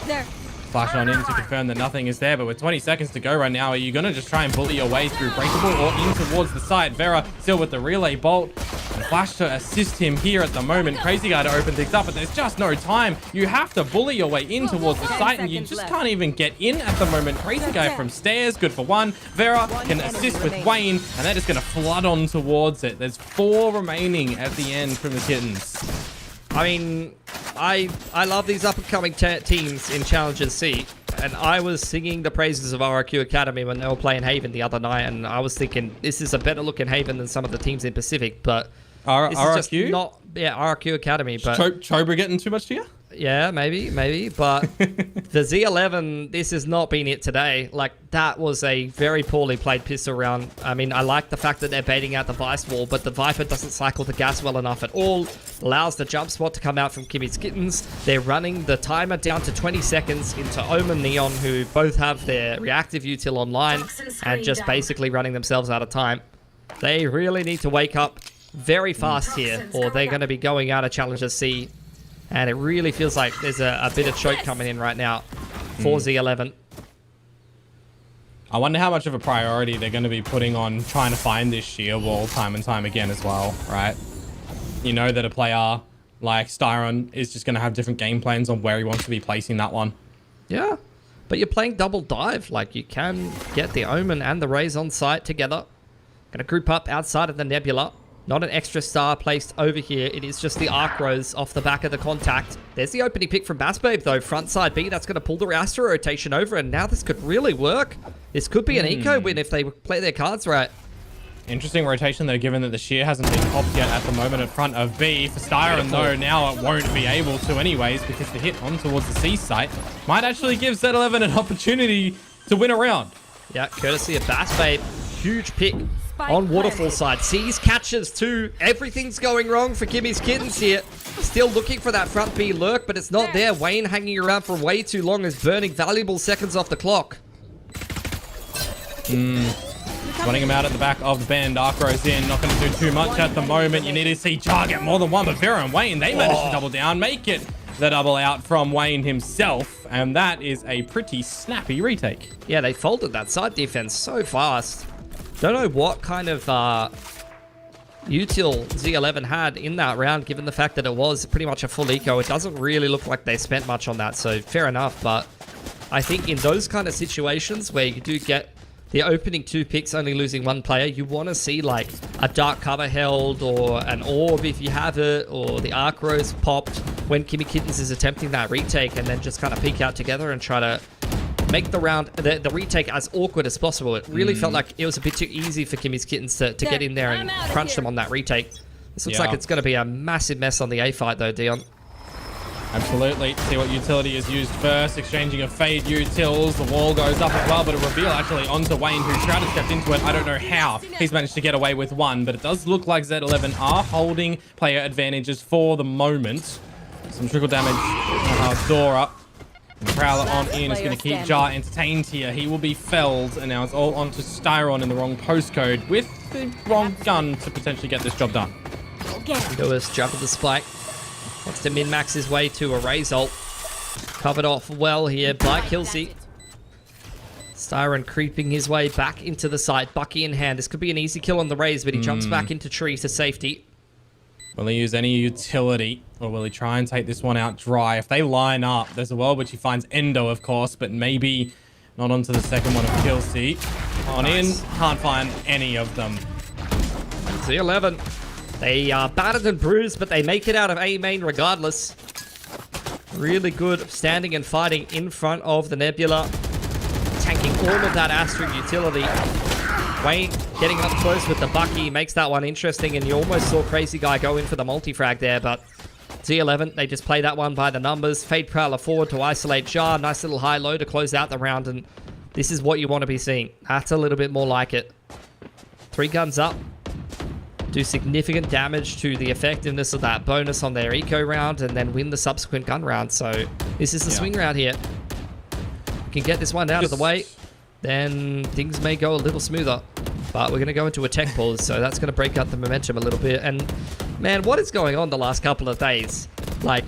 There. Flash on in to confirm that nothing is there, but with 20 seconds to go right now, are you going to just try and bully your way through Breakable or in towards the side? Vera still with the relay bolt, and Flash to assist him here at the moment. Crazy Guy to open things up, but there's just no time. You have to bully your way in towards the site, and you just can't even get in at the moment. Crazy Guy from stairs, good for 1. Vera can assist with Wayne, and they're just going to flood on towards it. There's 4 remaining at the end from the Kittens. I mean, I love these up-and-coming teams in Challengers C, and I was singing the praises of RRQ Academy when they were playing Haven the other night, and I was thinking, this is a better-looking Haven than some of the teams in Pacific, but this is just not... Yeah, RRQ Academy, but... Chobra getting too much to you? Yeah, maybe, but the Z11, this has not been it today. Like, that was a very poorly played pistol round. I mean, I like the fact that they're baiting out the Vice wall, but the Viper doesn't cycle the gas well enough at all. Allows the jump spot to come out from Kimmy's Kittens. They're running the timer down to 20 seconds into Omen Neon, who both have their reactive util online and just basically running themselves out of time. They really need to wake up very fast here, or they're going to be going out of Challenger C. And it really feels like there's a bit of choke coming in right now for Z11. I wonder how much of a priority they're going to be putting on trying to find this sheer wall time and time again as well, right? You know that a player like Styron is just going to have different game plans on where he wants to be placing that one. Yeah, but you're playing double dive. Like, you can get the Omen and the Raze on site together. Going to group up outside of the Nebula. Not an extra star placed over here. It is just the Arc Rose off the back of the contact. There's the opening pick from Bass Babe, though. Front side B, that's going to pull the Astra rotation over, and now this could really work. This could be an eco win if they play their cards right. Interesting rotation, though, given that the shear hasn't been popped yet at the moment in front of B. For Styron, though, now it won't be able to anyways, because the hit on towards the C site might actually give Z11 an opportunity to win a round. Yeah, courtesy of Bass Babe. Huge pick on Waterfall side. Sees catches too. Everything's going wrong for Kimmy's Kittens here. Still looking for that front B lurk, but it's not there. Wayne hanging around for way too long is burning valuable seconds off the clock. Running him out at the back of the bend. Arcro's in. Not going to do too much at the moment. You need to see Jar get more than one, but Vera and Wayne, they managed to double down. Make it the double out from Wayne himself, and that is a pretty snappy retake. Yeah, they folded that side defense so fast. Don't know what kind of util Z11 had in that round, given the fact that it was pretty much a full eco. It doesn't really look like they spent much on that, so fair enough. But I think in those kind of situations where you do get the opening 2 picks only losing 1 player, you want to see like a dark cover held or an orb if you have it, or the arc rose popped when Kimmy Kittens is attempting that retake, and then just kind of peek out together and try to make the round, the retake as awkward as possible. It really felt like it was a bit too easy for Kimmy's Kittens to get in there and crunch them on that retake. This looks like it's going to be a massive mess on the A fight though, Dion. Absolutely. See what utility is used first. Exchanging of fade utils. The wall goes up as well, but a reveal actually onto Wayne, who tried to step into it. I don't know how he's managed to get away with one, but it does look like Z11 are holding player advantages for the moment. Some trickle damage. Dora. Prowler on in is going to keep Jar entertained here. He will be felled, and now it's all onto Styron in the wrong postcode with the wrong gun to potentially get this job done. Lewis jump at the spike. Wants to min-max his way to a Raze ult. Covered off well here by Kelsey. Styron creeping his way back into the site. Bucky in hand. This could be an easy kill on the Raze, but he jumps back into tree to safety. Will he use any utility, or will he try and take this one out dry? If they line up, there's a world which he finds Endo, of course, but maybe not onto the second one of Kelsey. On in, can't find any of them. Z11. They are battered and bruised, but they make it out of A main regardless. Really good standing and fighting in front of the Nebula. Tanking all of that Astra utility. Wayne getting up close with the Bucky makes that one interesting, and you almost saw Crazy Guy go in for the multi-frag there, but Z11, they just play that one by the numbers. Fade Prowler forward to isolate Jar. Nice little high-low to close out the round, and this is what you want to be seeing. That's a little bit more like it. 3 guns up. Do significant damage to the effectiveness of that bonus on their eco round, and then win the subsequent gun round. So this is the swing round here. You can get this one out of the way, then things may go a little smoother. But we're going to go into a tech pause, so that's going to break up the momentum a little bit. And man, what is going on the last couple of days? Like,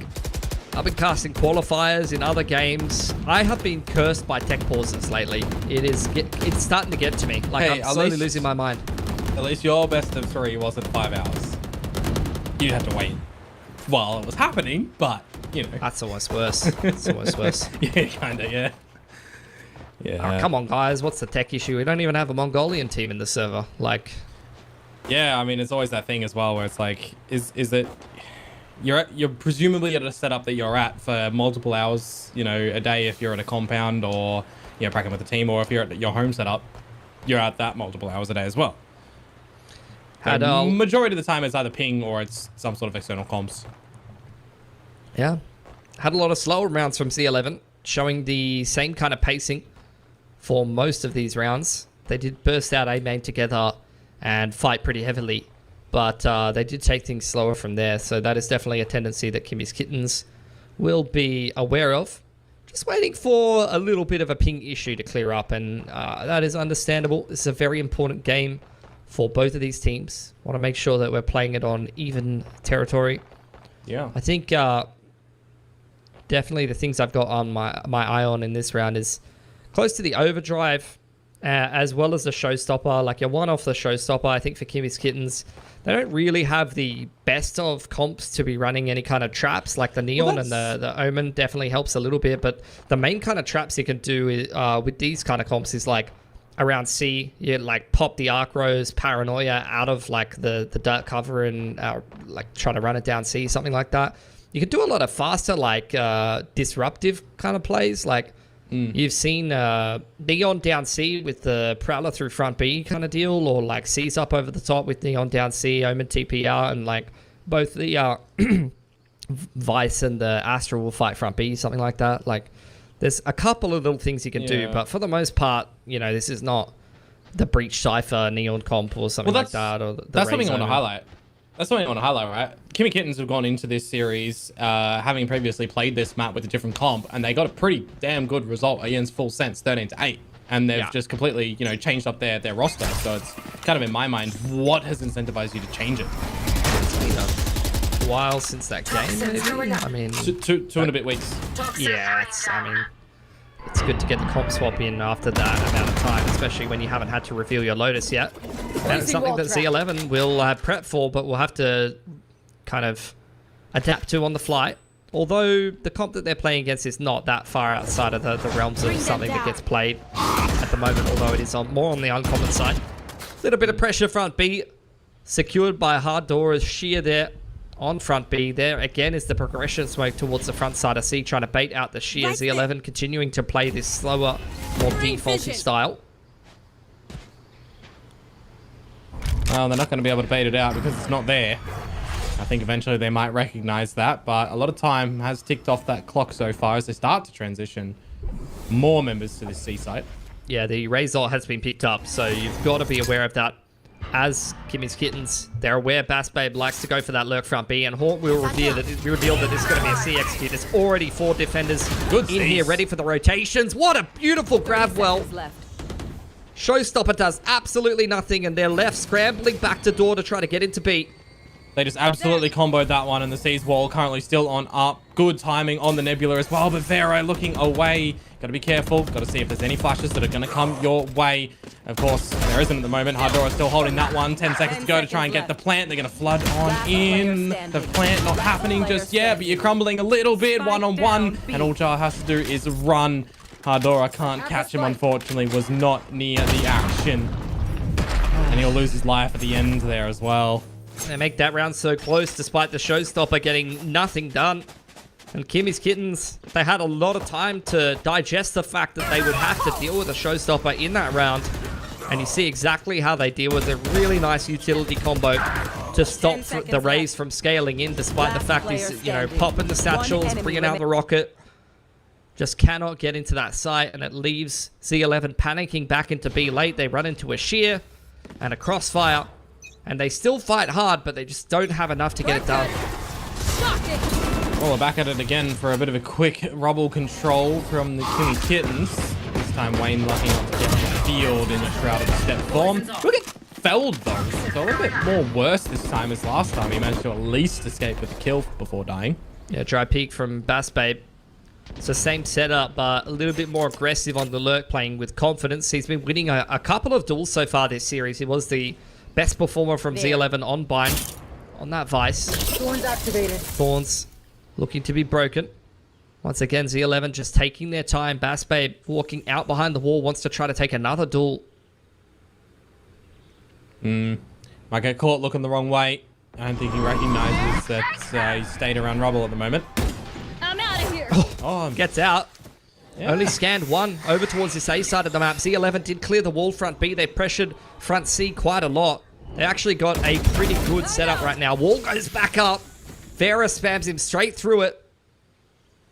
I've been casting qualifiers in other games. I have been cursed by tech pauses lately. It's starting to get to me. Like, hey, I'm slowly losing my mind. At least your best of 3 wasn't 5 hours. You had to wait while it was happening, but, you know. That's almost worse. That's almost worse. Yeah, kind of, yeah. Yeah. Oh, come on, guys. What's the tech issue? We don't even have a Mongolian team in the server. Like, yeah, I mean, it's always that thing as well where it's like, is it... You're presumably at a setup that you're at for multiple hours, you know, a day if you're at a compound or, you know, practicing with a team, or if you're at your home setup, you're at that multiple hours a day as well. So majority of the time it's either ping or it's some sort of external comms. Yeah. Had a lot of slower rounds from Z11, showing the same kind of pacing for most of these rounds. They did burst out A main together and fight pretty heavily, but they did take things slower from there. So that is definitely a tendency that Kimmy's Kittens will be aware of. Just waiting for a little bit of a ping issue to clear up, and that is understandable. This is a very important game for both of these teams. Want to make sure that we're playing it on even territory. Yeah. I think definitely the things I've got on my eye on in this round is close to the overdrive, as well as the showstopper. Like, you're one off the showstopper. I think for Kimmy's Kittens, they don't really have the best of comps to be running any kind of traps. Like the Neon and the Omen definitely helps a little bit, but the main kind of traps you can do with these kind of comps is like around C, you like pop the Arc Rose Paranoia out of like the dirt cover and like try to run it down C, something like that. You can do a lot of faster, like disruptive kind of plays. Like you've seen Neon down C with the Prowler through front B kind of deal, or like C's up over the top with Neon down C, Omen TPR, and like both the Vice and the Astra will fight front B, something like that. Like, there's a couple of little things you can do, but for the most part, you know, this is not the Breach Cypher Neon comp or something like that. Or that's something I want to highlight. That's something I want to highlight, right? Kimmy Kittens have gone into this series having previously played this map with a different comp, and they got a pretty damn good result against Full Sense 13-8. And they've just completely, you know, changed up their roster. So it's kind of in my mind, what has incentivized you to change it? It's been a while since that game, maybe? I mean, two and a bit weeks. Yeah, I mean, it's good to get the comp swap in after that amount of time, especially when you haven't had to reveal your Lotus yet. That's something that Z11 will prep for, but we'll have to kind of adapt to on the fly. Although the comp that they're playing against is not that far outside of the realms of something that gets played at the moment, although it is more on the uncommon side. Little bit of pressure front B, secured by Hard Door as Sheer there on front B. There again is the progression smoke towards the front side of C, trying to bait out the Sheer. Z11 continuing to play this slower, more defaulty style. Well, they're not going to be able to bait it out because it's not there. I think eventually they might recognize that, but a lot of time has ticked off that clock so far as they start to transition more members to this C site. Yeah, the Razor has been picked up, so you've got to be aware of that. As Kimmy's Kittens, they're aware Bass Babe likes to go for that lurk front B, and Haunt will reveal that this is going to be a C execute. There's already 4 defenders in here ready for the rotations. What a beautiful grab well. Showstopper does absolutely nothing, and they're left scrambling back to door to try to get into B. They just absolutely comboed that one, and the C's wall currently still on up. Good timing on the Nebula as well, but Vero looking away. Got to be careful. Got to see if there's any flashes that are going to come your way. Of course, there isn't at the moment. Hardora still holding that one. 10 seconds to go to try and get the plant. They're going to flood on in. The plant not happening just yet, but you're crumbling a little bit one-on-one, and all Jar has to do is run. Hardora can't catch him, unfortunately. Was not near the action. And he'll lose his life at the end there as well. They make that round so close despite the Showstopper getting nothing done. And Kimmy's Kittens, they had a lot of time to digest the fact that they would have to deal with a Showstopper in that round. And you see exactly how they deal with a really nice utility combo to stop the Rays from scaling in, despite the fact he's, you know, popping the satchels, bringing out the rocket. Just cannot get into that site, and it leaves Z11 panicking back into B late. They run into a Sheer and a Crossfire. And they still fight hard, but they just don't have enough to get it done. Well, we're back at it again for a bit of a quick rubble control from the Kimmy Kittens. This time Wayne lucky not to get the field in the Shrouded Step form. We'll get felled though, so a little bit more worse this time as last time. He managed to at least escape with the kill before dying. Yeah, dry peek from Bass Babe. It's the same setup, but a little bit more aggressive on the lurk, playing with confidence. He's been winning a couple of duels so far this series. He was the best performer from Z11 on Bind on that Vice. Thorns activated. Thorns looking to be broken. Once again, Z11 just taking their time. Bass Babe walking out behind the wall, wants to try to take another duel. Might get caught looking the wrong way. I don't think he recognizes that he stayed around rubble at the moment. I'm out of here. Oh, Gets out. yeah. Only scanned one over towards this A side of the map. Z11 did clear the wall front B. They pressured front C quite a lot. They actually got a pretty good setup right now. Wall goes back up. Vera spams him straight through it.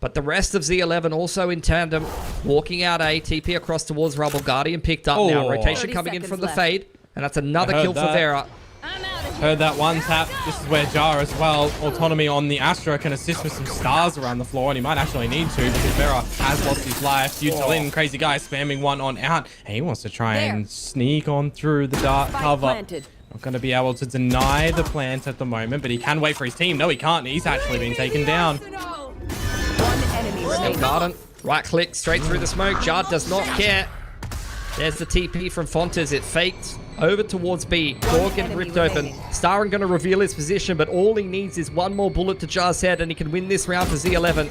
But the rest of Z11 also in tandem. Walking out A, TP across towards Rubble. Guardian picked up now. Rotation coming in from the fade. And that's another kill for Vera. I'm out of here. Heard that one tap. This is where Jar as well. Autonomy on the Astra can assist with some stars around the floor, and he might actually need to because Vera has lost his life. In, crazy guy spamming one on out. And he wants to try and sneak on through the dark cover. Planted. Not going to be able to deny the plant at the moment, but he can wait for his team. No, he can't. He's actually been taken down. One enemy remaining. Garden, right click, straight through the smoke. Jar does not care. There's the TP from Fontes. It faked over towards B. Door getting ripped open. Starin going to reveal his position, but all he needs is one more bullet to Jar's head, and he can win this round for Z11.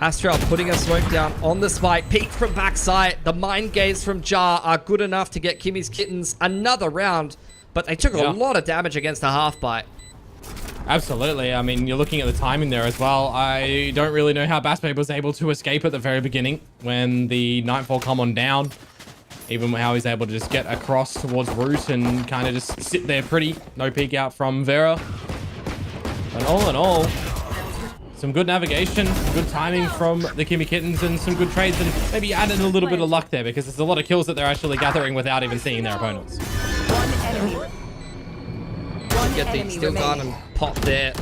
Astral putting a smoke down on the spike. Peek from backside. The mind games from Jar are good enough to get Kimmy's Kittens another round, but they took a lot of damage against the half bite. Absolutely. I mean, you're looking at the timing there as well. I don't really know how Bass Babe was able to escape at the very beginning when the Nightfall come on down. Even how he's able to just get across towards Root and kind of just sit there pretty. No peek out from Vera. But all in all, some good navigation, good timing from the Kimmy Kittens, and some good trades, and maybe added a little bit of luck there because there's a lot of kills that they're actually gathering without even seeing their opponents. One enemy. Get the steel gun and pop there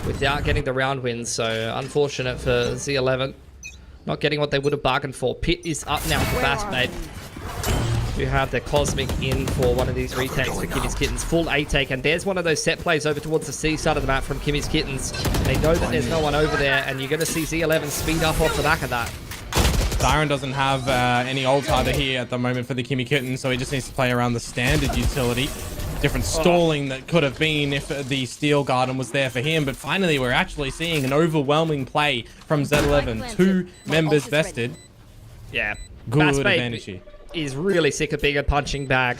without getting the round win, so unfortunate for Z11. Not getting what they would have bargained for. Pit is up now for Bass Babe. We have the Cosmic in for one of these retakes for Kimmy's Kittens. Full A take, and there's one of those set plays over towards the C side of the map from Kimmy's Kittens. They know that there's no one over there, and you're going to see Z11 speed up off the back of that. Styron doesn't have any ult either here at the moment for the Kimmy Kitten, so he just needs to play around the standard utility. Different stalling that could have been if the Steel Garden was there for him, but finally we're actually seeing an overwhelming play from Z11. 2 members vested. Yeah. Good Bass advantage Babe here. is really sick of being a punching bag.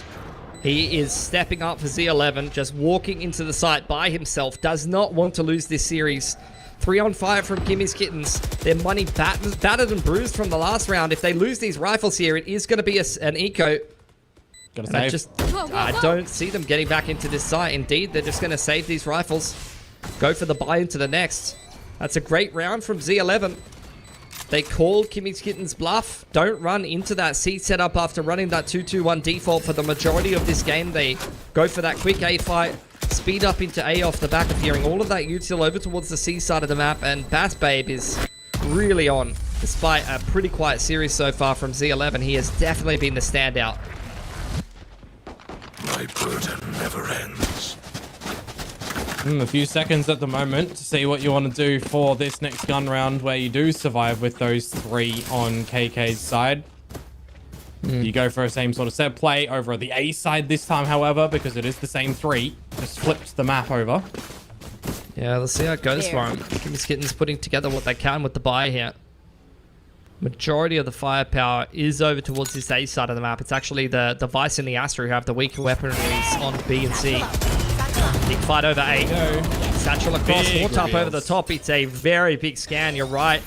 He is stepping up for Z11, just walking into the site by himself. Does not want to lose this series. 3 on 5 from Kimmy's Kittens. Their money battered and bruised from the last round. If they lose these rifles here, it is going to be an eco. Gotta save. I don't see them getting back into this site. Indeed, they're just going to save these rifles. Go for the buy into the next. That's a great round from Z11. They called Kimmy's Kittens bluff. Don't run into that C setup after running that 2-2-1 default for the majority of this game. They go for that quick A fight. Speed up into A off the back of hearing all of that util over towards the C side of the map. And Bass Babe is really on. Despite a pretty quiet series so far from Z11, he has definitely been the standout. My burden never ends. A few seconds at the moment to see what you want to do for this next gun round where you do survive with those 3 on KK's side. You go for a same sort of set play over the A side this time, however, because it is the same 3. Just flipped the map over. Yeah, let's see how it goes for him. Kimmy's Kittens putting together what they can with the buy here. Majority of the firepower is over towards this A side of the map. It's actually the Vice and the Astra who have the weaker weaponries on B and C. Big fight over A. Satchel across, Fort up over the top. It's a very big scan, you're right.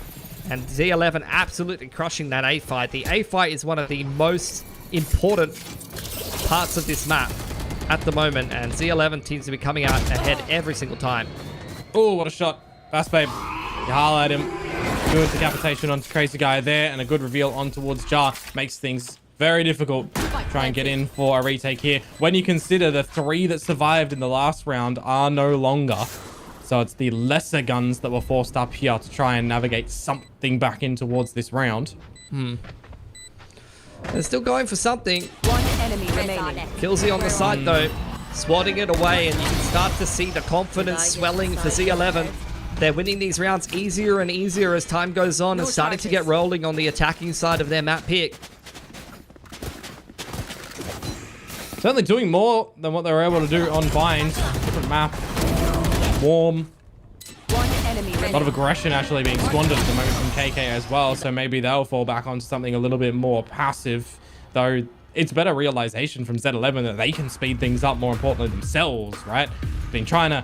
And Z11 absolutely crushing that A fight. The A fight is one of the most important parts of this map at the moment, and Z11 seems to be coming out ahead every single time. Oh, what a shot. Bass Babe. You highlight him. Good decapitation onto Crazy Guy there, and a good reveal on towards Jar. Makes things very difficult to try and get in for a retake here. When you consider the 3 that survived in the last round are no longer. So it's the lesser guns that were forced up here to try and navigate something back in towards this round. They're still going for something. 1 enemy remaining. Killsy on the side though, swatting it away, and you can start to see the confidence swelling for Z11. They're winning these rounds easier and easier as time goes on and starting to get rolling on the attacking side of their map pick. Certainly doing more than what they were able to do on Bind. Different map. Warm. 1 enemy remaining. A lot of aggression actually being squandered at the moment from KK as well, so maybe they'll fall back onto something a little bit more passive, though it's better realization from Z11 that they can speed things up, more importantly themselves, right? Been trying to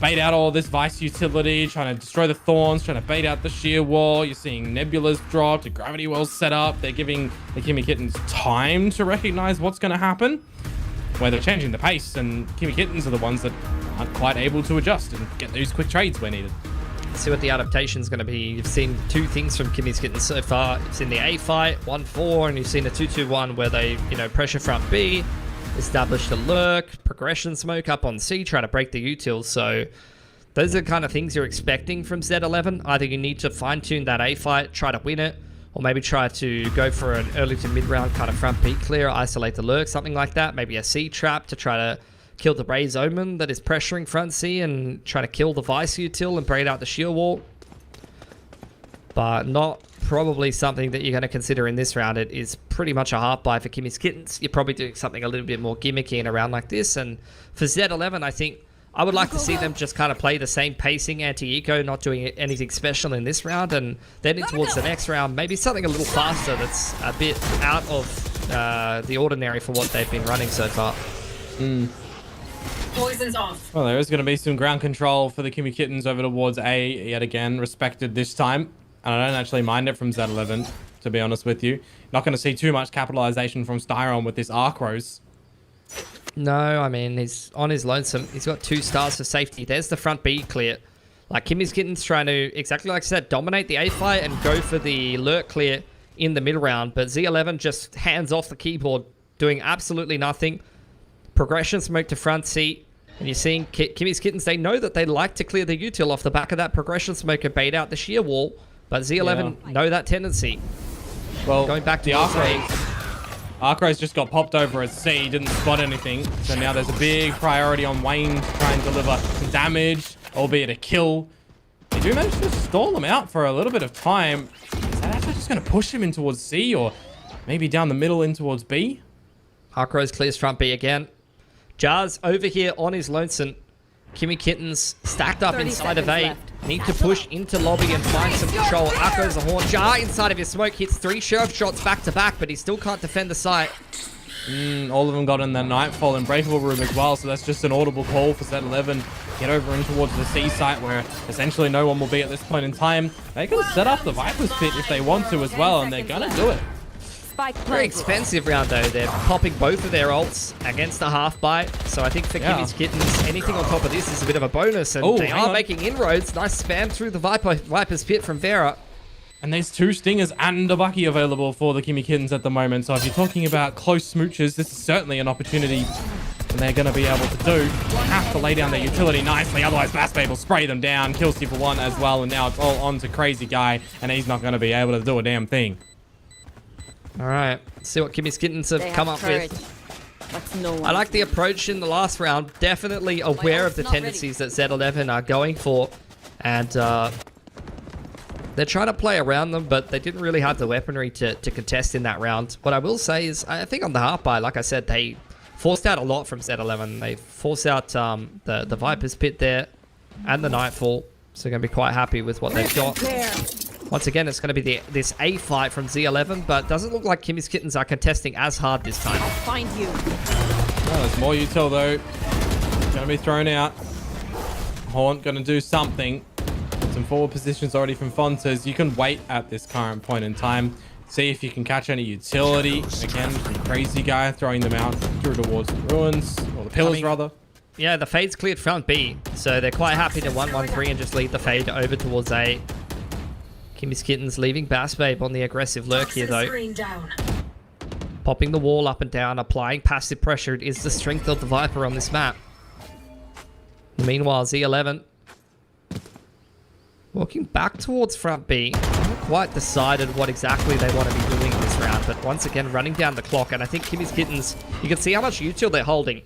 bait out all this Vice utility, trying to destroy the Thorns, trying to bait out the Sheer Wall. You're seeing Nebulas dropped, the Gravity Wells set up. They're giving the Kimmy Kittens time to recognize what's going to happen, where they're changing the pace, and Kimmy Kittens are the ones that aren't quite able to adjust and get those quick trades where needed. Let's see what the adaptation is going to be. You've seen 2 things from Kimmy's Kittens so far. You've seen the A fight, 1-4, and you've seen a 2-2-1 where they, pressure front B, establish the lurk, progression smoke up on C, try to break the util. So those are the kind of things you're expecting from Z11. Either you need to fine-tune that A fight, try to win it, or maybe try to go for an early to mid-round kind of front B clear, isolate the lurk, something like that. Maybe a C trap to try to kill the Raze Omen that is pressuring front C and try to kill the Vice util and braid out the shield wall. But not probably something that you're going to consider in this round. It is pretty much a half buy for Kimmy's Kittens. You're probably doing something a little bit more gimmicky in a round like this. And for Z11, I think I would like to see them just kind of play the same pacing anti-eco, not doing anything special in this round. And then towards the next round, maybe something a little faster that's a bit out of the ordinary for what they've been running so far. Poison's off. Well, there is going to be some ground control for the Kimmy Kittens over towards A yet again, respected this time. And I don't actually mind it from Z11, to be honest with you. Not going to see too much capitalization from Styron with this Arc Rose. No, I mean, he's on his lonesome. He's got 2 stars for safety. There's the front B clear. Like, Kimmy's Kittens trying to, exactly like I said, dominate the A fight and go for the lurk clear in the mid round. But Z11 just hands off the keyboard, doing absolutely nothing. Progression smoke to front C. And you're seeing Kimmy's Kittens, they know that they like to clear the util off the back of that progression smoke and bait out the sheer wall. But Z11 know that tendency. Well, going back to the Arc Rose just got popped over at C, didn't spot anything. So now there's a big priority on Wayne to try and deliver some damage, albeit a kill. They do manage to stall them out for a little bit of time. That's just going to push him in towards C or maybe down the middle in towards B. Arcros clears front B again. Jars over here on his lonesome. Kimmy Kittens stacked up 30 inside of A. seconds left. Need to push into lobby and find some control. Arcros the horn. Jar inside of his smoke hits 3 shove shots back to back, but he still can't defend the site. All of them got in the Nightfall and Breakable room as well, so that's just an audible call for Z11. Get over in towards the C site where essentially no one will be at this point in time. They can set up the Viper's Pit if they want to as well, and they're going to do it. Spike Very planted. expensive round though. They're popping both of their ults against the half buy. So I think for Kimmy's Kittens, anything on top of this is a bit of a bonus. And they are making inroads. Nice spam through the Viper's Pit from Vera. And there's 2 Stingers and a Bucky available for the Kimmy Kittens at the moment. So if you're talking about close smooches, this is certainly an opportunity and they're going to be able to do. Have to lay down their utility nicely, otherwise Bass Babe will spray them down. Kill Steve for 1 as well, and now it's all on to Crazy Guy, and he's not going to be able to do a damn thing. All right, let's see what Kimmy's Kittens have come up with. What's no one? I like the approach in the last round. Definitely aware of the tendencies that Z11 are going for. And they're trying to play around them, but they didn't really have the weaponry to contest in that round. What I will say is, I think on the half buy, like I said, they forced out a lot from Z11. They forced out the Viper's Pit there and the Nightfall. So they're going to be quite happy with what they've got. Once again, it's going to be this A fight from Z11, but doesn't look like Kimmy's Kittens are contesting as hard this time. I'll find you. Oh, there's more util though. Going to be thrown out. Haunt going to do something. Some forward positions already from Fontes. You can wait at this current point in time. See if you can catch any utility. Again, from Crazy Guy throwing them out through towards the ruins, or the pillars rather. Yeah, the fade's cleared front B, so they're quite happy to 1-1-3 and just lead the fade over towards A. Kimmy's Kittens leaving Bass Babe on the aggressive lurk here though. Popping the wall up and down, applying passive pressure. It is the strength of the Viper on this map. Meanwhile, Z11 walking back towards front B. Not quite decided what exactly they want to be doing in this round, but once again running down the clock. And I think Kimmy's Kittens, you can see how much util they're holding.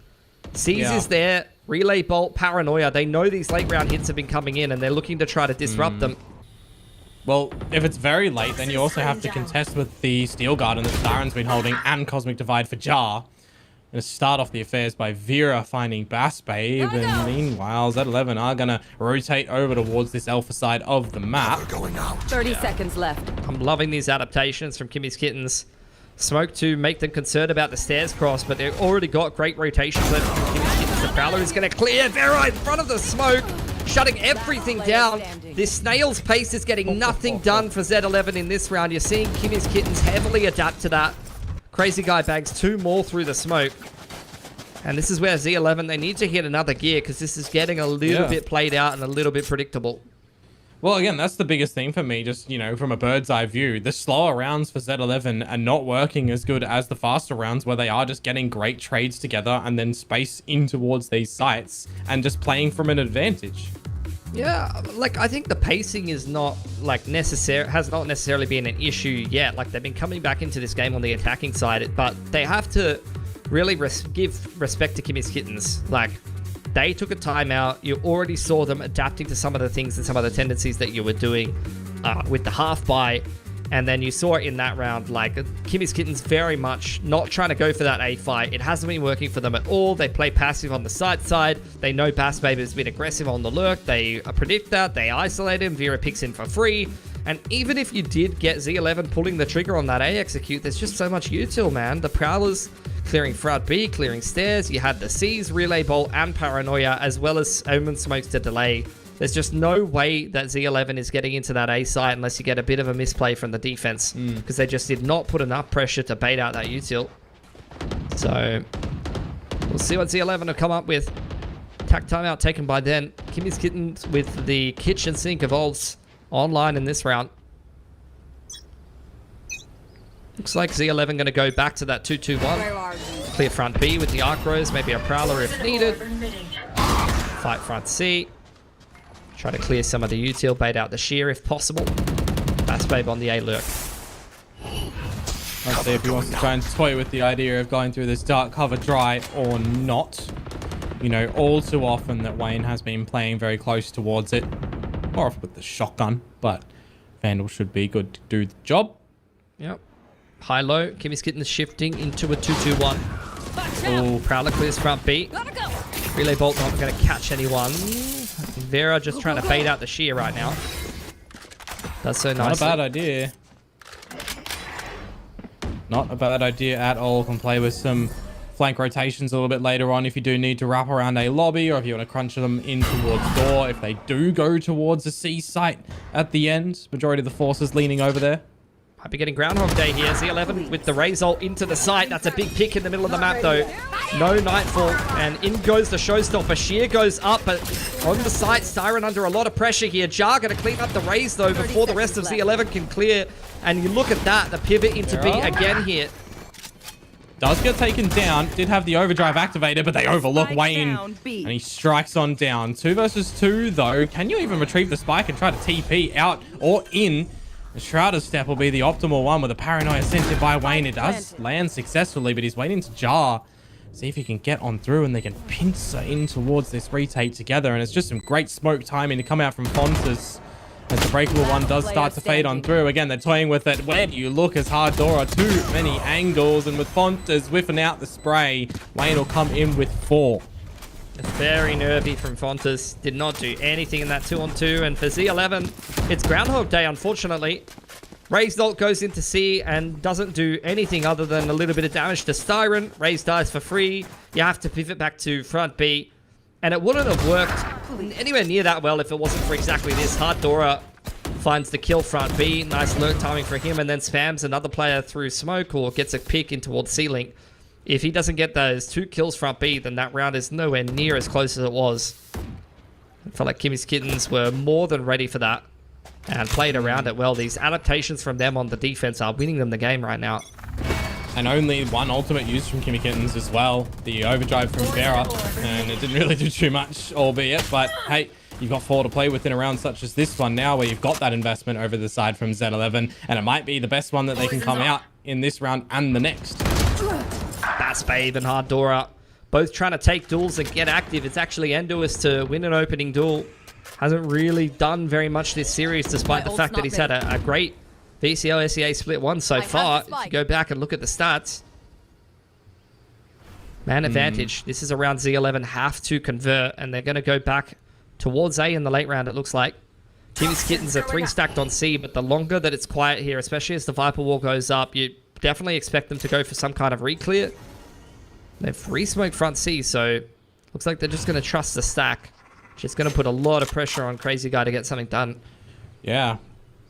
Seize is there, Relay Bolt, Paranoia. They know these late round hits have been coming in and they're looking to try to disrupt them. Well, if it's very late, then you also have to contest with the Steel Garden that Staren's been holding and Cosmic Divide for Jar. Going to start off the affairs by Vera finding Bass Babe, and meanwhile Z11 are going to rotate over towards this alpha side of the map. 30 seconds left. I'm loving these adaptations from Kimmy's Kittens. Smoke to make them concerned about the stairs cross, but they've already got great rotations left from Kimmy's Kittens. The Prowler is going to clear Vera in front of the smoke, shutting everything down. This snail's pace is getting nothing done for Z11 in this round. You're seeing Kimmy's Kittens heavily adapt to that. Crazy Guy bags 2 more through the smoke. And this is where Z11, they need to hit another gear because this is getting a little bit played out and a little bit predictable. Well, again, that's the biggest thing for me, just, you know, from a bird's eye view. The slower rounds for Z11 are not working as good as the faster rounds where they are just getting great trades together and then space in towards these sites and just playing from an advantage. Yeah, like, I think the pacing is not, like, has not necessarily been an issue yet. Like, they've been coming back into this game on the attacking side, but they have to really give respect to Kimmy's Kittens. Like, they took a timeout. You already saw them adapting to some of the things and some of the tendencies that you were doing with the half buy. And then you saw it in that round, like, Kimmy's Kittens very much not trying to go for that A fight. It hasn't been working for them at all. They play passive on the side side. They know Bass Babe has been aggressive on the lurk. They predict that. They isolate him. Vera picks him for free. And even if you did get Z11 pulling the trigger on that A execute, there's just so much util, man. The Prowlers clearing front B, clearing stairs. You had the C's, Relay Bolt, and Paranoia, as well as Omen Smokes to delay. There's just no way that Z11 is getting into that A site unless you get a bit of a misplay from the defense, because they just did not put enough pressure to bait out that util. So we'll see what Z11 will come up with. Attack timeout taken by Den. Kimmy's Kittens with the kitchen sink of ults online in this round. Looks like Z11 going to go back to that 2-2-1. Clear front B with the Arc Rose, maybe a Prowler if needed. Fight front C. Try to clear some of the util, bait out the shear if possible. Bass Babe on the A lurk. Let's see if he wants to try and toy with the idea of going through this dark cover dry or not. You know, all too often that Wayne has been playing very close towards it. More often with the shotgun, but Vandal should be good to do the job. Yep. High-low. Kimmy's getting shifting into a 2-2-1. Oh, Prowler clears front B. Gotta go. Relay Bolt not going to catch anyone. Vera just trying to bait out the shear right now. That's so nice. Not a bad idea. Not a bad idea at all. Can play with some flank rotations a little bit later on if you do need to wrap around a lobby, or if you want to crunch them in towards door. If they do go towards a C site at the end, majority of the forces leaning over there. Might be getting Groundhog Day here. Z11 with the Raze ult into the site. That's a big pick in the middle of the map, though. No Nightfall, and in goes the Showstopper. Sheer goes up, but on the site, Siren under a lot of pressure here. Jar going to clean up the Raze, though, before the rest of Z11 can clear. And you look at that, the pivot into B again here. Does get taken down. Did have the overdrive activated, but they overlook Wayne. And he strikes on down. 2 versus 2, though. Can you even retrieve the spike and try to TP out or in? The Shrouded Step will be the optimal one with a Paranoia sent in by Wayne. It does land successfully, but he's waiting to Jar. See if he can get on through, and they can pincer in towards this retake together. And it's just some great smoke timing to come out from Fontes. As the breakable one does start to fade on through. Again, they're toying with it. Where do you look as hard Dora? Too many angles. And with Fontes whiffing out the spray, Wayne will come in with 4. It's very nervy from Fontes. Did not do anything in that 2-on-2. And for Z11, it's Groundhog Day, unfortunately. Raze ult goes into C and doesn't do anything other than a little bit of damage to Styron. Raze dies for free. You have to pivot back to front B. And it wouldn't have worked anywhere near that well if it wasn't for exactly this. Hard Dora finds the kill front B. Nice lurk timing for him, and then spams another player through smoke or gets a pick in towards C-Link. If he doesn't get those 2 kills front B, then that round is nowhere near as close as it was. I felt like Kimmy's Kittens were more than ready for that and played around it well. These adaptations from them on the defense are winning them the game right now. And only one ultimate used from Kimmy Kittens as well. The overdrive from Vera. And it didn't really do too much, albeit. But hey, you've got 4 to play with in a round such as this one now, where you've got that investment over the side from Z11. And it might be the best one that they can come out in this round and the next. That's Babe and Hard Dora. Both trying to take duels and get active. It's actually enduous to win an opening duel. Hasn't really done very much this series, despite the fact that he's had a great VCO SEA split 1 so far. If you go back and look at the stats. Man advantage. This is around Z11 have to convert, and they're going to go back towards A in the late round, it looks like. Kimmy's Kittens are 3 stacked on C, but the longer that it's quiet here, especially as the Viper Wall goes up, you definitely expect them to go for some kind of re-clear. They've re-smoked front C, so looks like they're just going to trust the stack. Just going to put a lot of pressure on Crazy Guy to get something done. Yeah.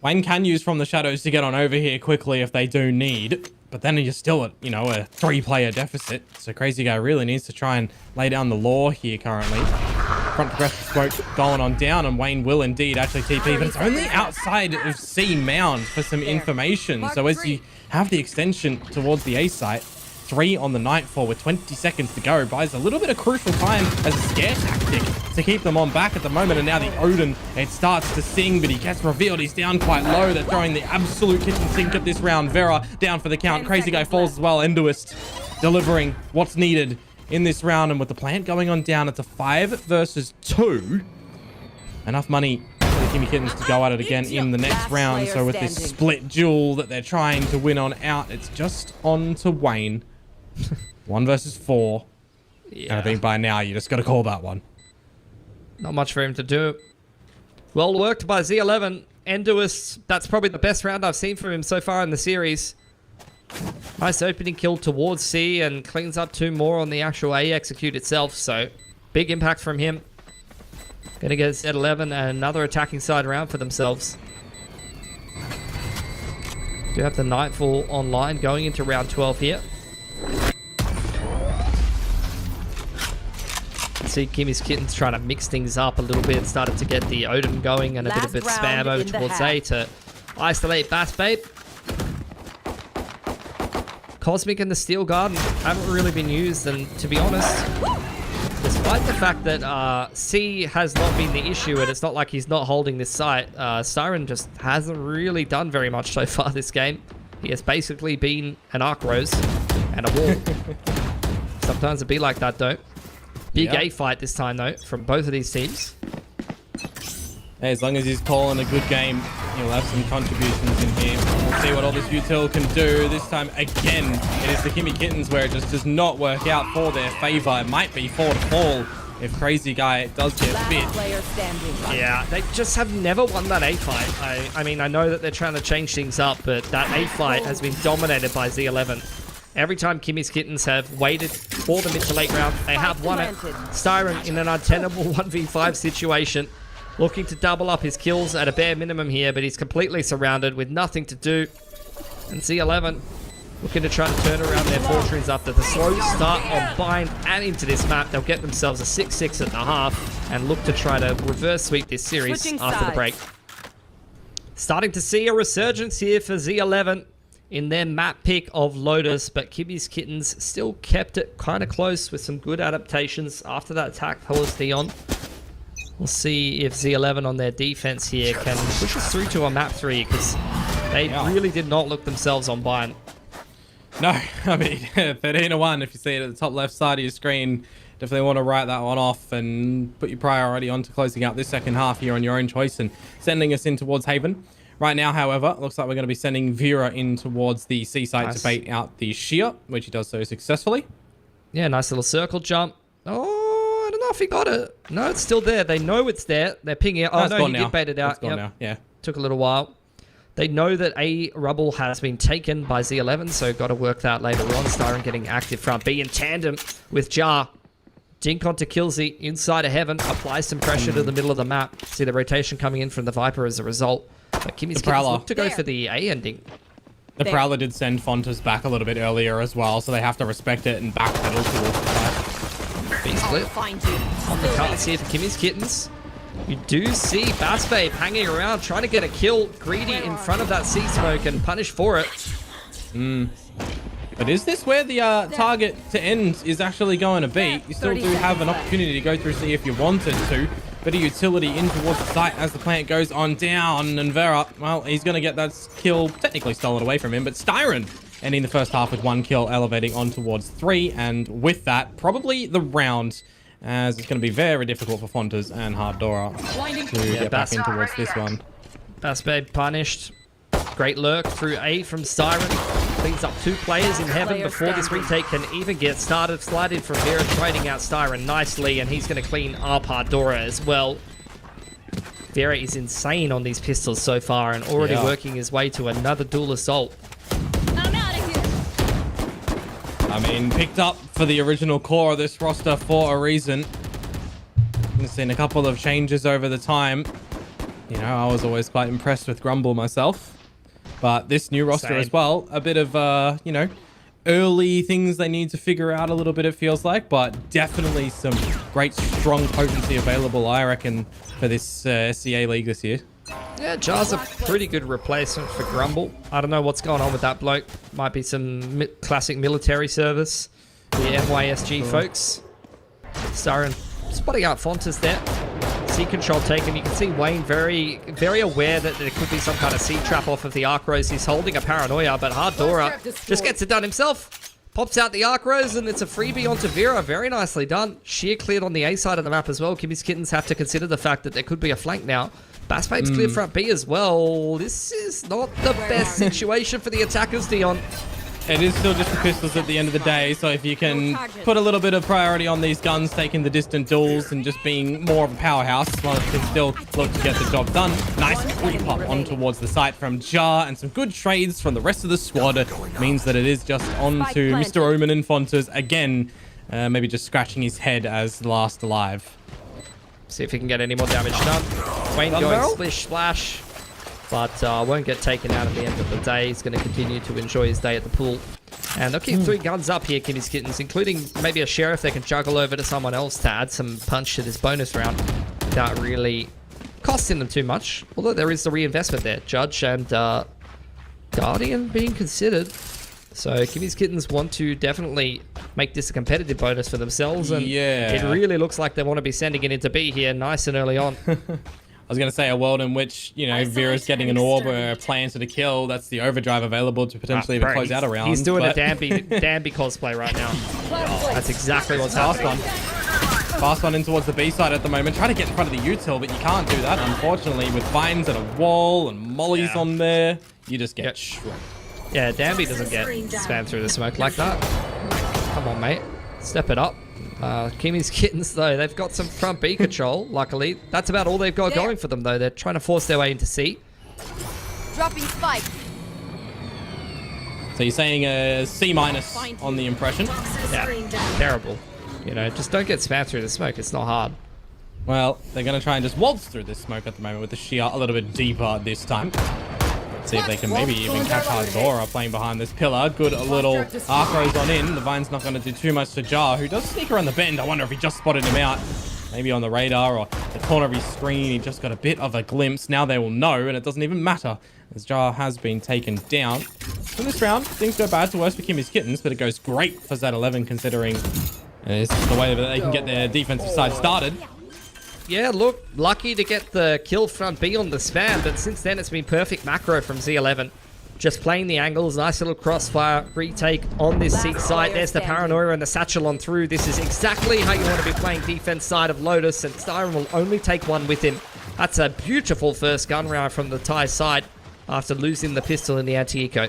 Wayne can use From the Shadows to get on over here quickly if they do need. But then you're still at, you know, a 3-player deficit. So Crazy Guy really needs to try and lay down the law here currently. Front progressive smoke going on down, and Wayne will indeed actually TP, but it's only outside of C Mound for some information. So as you have the extension towards the A site, 3 on the Nightfall with 20 seconds to go, buys a little bit of crucial time as a scare tactic to keep them on back at the moment. And now the Odin, it starts to sing, but he gets revealed. He's down quite low. They're throwing the absolute kitchen sink at this round. Vera down for the count. Crazy Guy falls as well. Enduist delivering what's needed in this round. And with the plant going on down, it's a 5 versus 2. Enough money for the Kimmy Kittens to go at it again in the next round. So with this split duel that they're trying to win on out, it's just on to Wayne. 1 versus 4. Yeah. And I think by now you just got to call that one. Not much for him to do. Well worked by Z11. Enduist, that's probably the best round I've seen from him so far in the series. Nice opening kill towards C and cleans up 2 more on the actual A execute itself. So big impact from him. Gonna get Z11 and another attacking side round for themselves. Do have the Nightfall online going into round 12 here. See Kimmy's Kittens trying to mix things up a little bit. Started to get the Odin going and a bit of spam over towards A to isolate Bass Babe. Cosmic and the Steel Garden haven't really been used, and to be honest, despite the fact that C has not been the issue and it's not like he's not holding this site, Siren just hasn't really done very much so far this game. He has basically been an Arc Rose and a wall. Sometimes it be like that though. Big A fight this time, though, from both of these teams. Hey, as long as he's calling a good game He'll have some contributions in here. We'll see what all this util can do. This time, again, it is the Kimmy Kittens where it just does not work out for their favor. It might be 4 to fall if Crazy Guy does get bit. Player standing. Yeah, they just have never won that A fight. I mean, I know that they're trying to change things up, but that A fight has been dominated by Z11. Every time Kimmy's Kittens have waited for the mid to late round, they have won it. Styron in an untenable 1v5 situation, looking to double up his kills at a bare minimum here, but he's completely surrounded with nothing to do. And Z11 looking to try to turn around their fortunes after the slow start on Bind and into this map. They'll get themselves a 6-6 at the half and look to try to reverse sweep this series after the break. Starting to see a resurgence here for Z11 in their map pick of Lotus, but Kimmy's Kittens still kept it kind of close with some good adaptations after that attack pulls Dion. We'll see if Z11 on their defense here can push us through to a map 3, because they really did not look themselves on Bind. No, I mean, 13-1, if you see it at the top left side of your screen, definitely want to write that one off and put your priority on to closing out this second half here on your own choice and sending us in towards Haven. Right now, however, looks like we're going to be sending Vera in towards the C site to bait out the Shear, which he does so successfully. Yeah, nice little circle jump. Oh, I don't know if he got it. No, it's still there. They know it's there. They're pinging it. Oh, no, he did bait it out. It's gone now, yeah. Took a little while. They know that A rubble has been taken by Z11, so got to work that later on. Styron getting active front B in tandem with Jar. Dink onto Killsy inside of Heaven. Applies some pressure to the middle of the map. See the rotation coming in from the Viper as a result. But Kimmy's Kittens look to go for the A ending. The Prowler did send Fontas back a little bit earlier as well, so they have to respect it and backpedal towards the fight. B split. On the cards here for Kimmy's Kittens. You do see Bass Babe hanging around, trying to get a kill. Greedy in front of that sea smoke and punished for it. But is this where the target to end is actually going to be? You still do have an opportunity to go through C if you wanted to. Bit of utility in towards the site as the plant goes on down. And Vera, well, he's going to get that kill technically stolen away from him. But Styron ending the first half with 1 kill, elevating on towards 3. And with that, probably the round, as it's going to be very difficult for Fontas and Harddora to get back in towards this one. Bass Babe punished. Great lurk through A from Styron. Cleans up 2 players in Heaven before this retake can even get started. Slided from Vera, trading out Styron nicely, and he's going to clean up Harddora as well. Vera is insane on these pistols so far and already working his way to another dual assault. I'm out of here. I mean, picked up for the original core of this roster for a reason. I've seen a couple of changes over the time. You know, I was always quite impressed with Grumble myself. But this new roster as well, a bit of, you know, early things they need to figure out a little bit, it feels like. But definitely some great, strong potency available, I reckon, for this SCA League this year. Yeah, Jar's a pretty good replacement for Grumble. I don't know what's going on with that bloke. Might be some classic military service. The NYSG folks. Styron spotting out Fontas there. C control taken. You can see Wayne very aware that there could be some kind of C trap off of the Arc Rose. He's holding a paranoia, but Harddora just gets it done himself. Pops out the Arc Rose, and it's a freebie onto Vera. Very nicely done. Sheer cleared on the A side of the map as well. Kimmy's Kittens have to consider the fact that there could be a flank now. Bass Babe's cleared front B as well. This is not the best situation for the attackers, Dion. It is still just for pistols at the end of the day, so if you can put a little bit of priority on these guns, taking the distant duels and just being more of a powerhouse, well, it can still look to get the job done. Nice re-pop on towards the site from Jar, and some good trades from the rest of the squad means that it is just on to Mr. Omen and Fontas again, maybe just scratching his head as last alive. See if he can get any more damage done. Wayne going splish splash. But won't get taken out at the end of the day. He's going to continue to enjoy his day at the pool. And they'll keep 3 guns up here, Kimmy's Kittens, including maybe a sheriff they can juggle over to someone else to add some punch to this bonus round without really costing them too much. Although there is the reinvestment there. Judge and Guardian being considered. So Kimmy's Kittens want to definitely make this a competitive bonus for themselves. And it really looks like they want to be sending it into B here nice and early on. I was going to say a world in which, you know, Vera's getting an orb or a plan to the kill. That's the overdrive available to potentially even close out a round. He's doing a Danby cosplay right now. Oh, that's exactly what's happening. Fast on in towards the B side at the moment. Trying to get in front of the util, but you can't do that, unfortunately. With vines and a wall and mollies on there, you just get shredded. Yeah, Danby doesn't get spammed through the smoke like that. Come on, mate. Step it up. Kimmy's Kittens, though, they've got some front B control, luckily. That's about all they've got going for them, though. They're trying to force their way into C. Dropping spike. So you're saying a C- on the impression? Yeah, terrible. You know, just don't get spammed through the smoke. It's not hard. Well, they're going to try and just waltz through this smoke at the moment with the shear a little bit deeper this time. See if they can maybe even catch Hardora playing behind this pillar. Good little Arcros on in. The Vine's not going to do too much to Jar, who does sneak around the bend. I wonder if he just spotted him out. Maybe on the radar or the corner of his screen. He just got a bit of a glimpse. Now they will know, and it doesn't even matter, as Jar has been taken down. In this round, things go bad to worse for Kimmy's Kittens, but it goes great for Z11 considering this is the way that they can get their defensive side started. Yeah, look, lucky to get the kill front B on the spam, but since then it's been perfect macro from Z11. Just playing the angles, nice little crossfire retake on this C site. There's the paranoia and the satchel on through. This is exactly how you want to be playing defense side of Lotus, and Styron will only take one with him. That's a beautiful first gun round from the Thai side after losing the pistol in the anti-eco.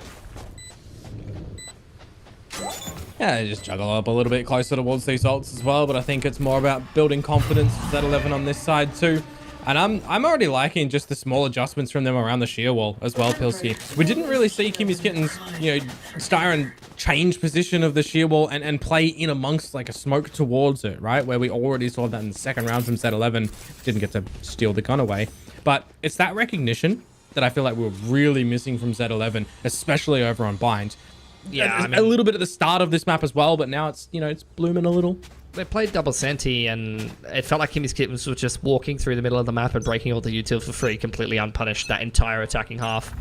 Yeah, just juggle up a little bit closer towards these ults as well, but I think it's more about building confidence for Z11 on this side too. And I'm already liking just the small adjustments from them around the shear wall as well, Pilsky. We didn't really see Kimmy's Kittens, you know, Styron change position of the shear wall and play in amongst like a smoke towards it, right? Where we already saw that in the second round from Z11. Didn't get to steal the gun away. But it's that recognition that I feel like we were really missing from Z11, especially over on Bind. Yeah, I mean, a little bit at the start of this map as well, but now it's, you know, it's blooming a little. they played double senti, and it felt like Kimmy's Kittens was just walking through the middle of the map and breaking all the util for free, completely unpunished that entire attacking half.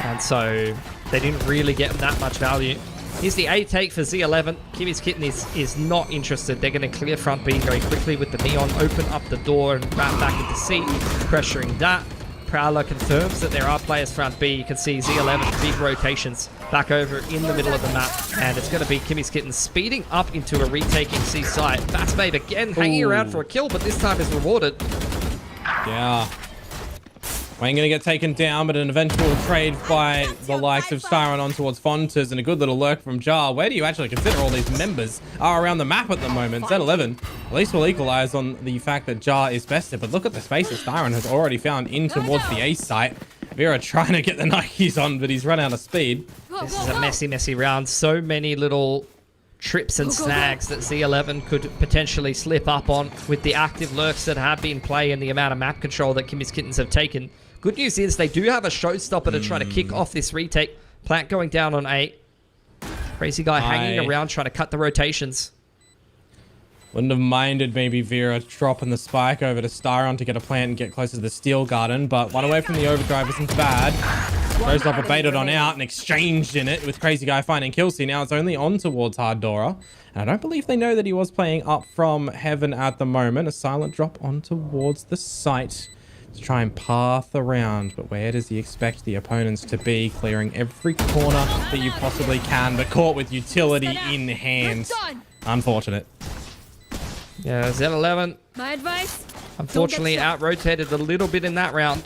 And so they didn't really get that much value. Here's the A take for Z11. Kimmy's Kitten is not interested. They're going to clear front B very quickly with the Neon, open up the door and wrap back into C, pressuring that. Prowler confirms that there are players front B. You can see Z11 big rotations back over in the middle of the map, and it's going to be Kimmy's Kitten speeding up into a retaking C site. Batsbabe again hanging around for a kill, but this time is rewarded. Yeah. Wayne going to get taken down, but an eventual trade by the likes of Styron on towards Fontes and a good little lurk from Jar. Where do you actually consider all these members are around the map at the moment? Z11 at least will equalize on the fact that Jar is bested, but look at the spaces Styron has already found in towards the A site. Vera trying to get the Nikes on, but he's run out of speed. This is a messy, messy round. So many little trips and snags that Z11 could potentially slip up on with the active lurks that have been play and the amount of map control that Kimmy's Kittens have taken. Good news is they do have a showstopper to try to kick off this retake. Plant going down on 8. Crazy guy hanging around trying to cut the rotations. Wouldn't have minded maybe Vera dropping the spike over to Styron to get a plant and get closer to the Steel Garden, but one away from the overdrive isn't bad. Showstopper baited on out and exchanged in it with Crazy Guy finding Killsey. Now it's only on towards Hardora. And I don't believe they know that he was playing up from Heaven at the moment. A silent drop on towards the site to try and path around, but where does he expect the opponents to be? Clearing every corner that you possibly can, but caught with utility in hand. Unfortunate. Yeah, Z11 My advice? unfortunately out-rotated a little bit in that round.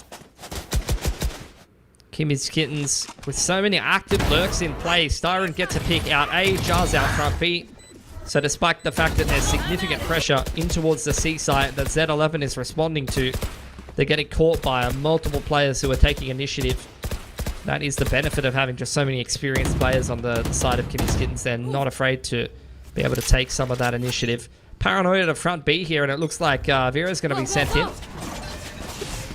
Kimmy's Kittens with so many active lurks in play. Styron gets a pick out A, Jar's out front B. So despite the fact that there's significant pressure in towards the C site that Z11 is responding to, they're getting caught by multiple players who are taking initiative. That is the benefit of having just so many experienced players on the side of Kimmy's Kittens. They're not afraid to be able to take some of that initiative. Paranoia to front B here, and it looks like Vera's going to be sent in.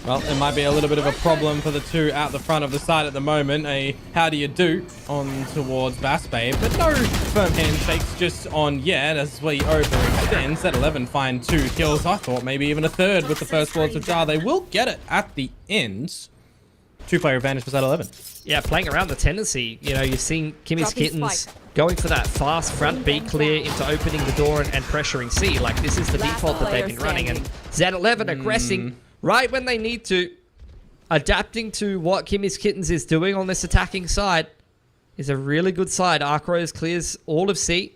Well, it might be a little bit of a problem for the two out the front of the side at the moment. A how do you do on towards Bassbabe, but no firm handshakes just on yet as we overextend. Z11 find 2 kills. I thought maybe even a third with the first words of Jar. They will get it at the end. 2-player advantage for Z11. Yeah, playing around the tendency. You know, you've seen Kimmy's Kittens going for that fast front B clear into opening the door and pressuring C. Like, this is the default that they've been running. And Z11 aggressing right when they need to. Adapting to what Kimmy's Kittens is doing on this attacking side is a really good side. Arcros clears all of C.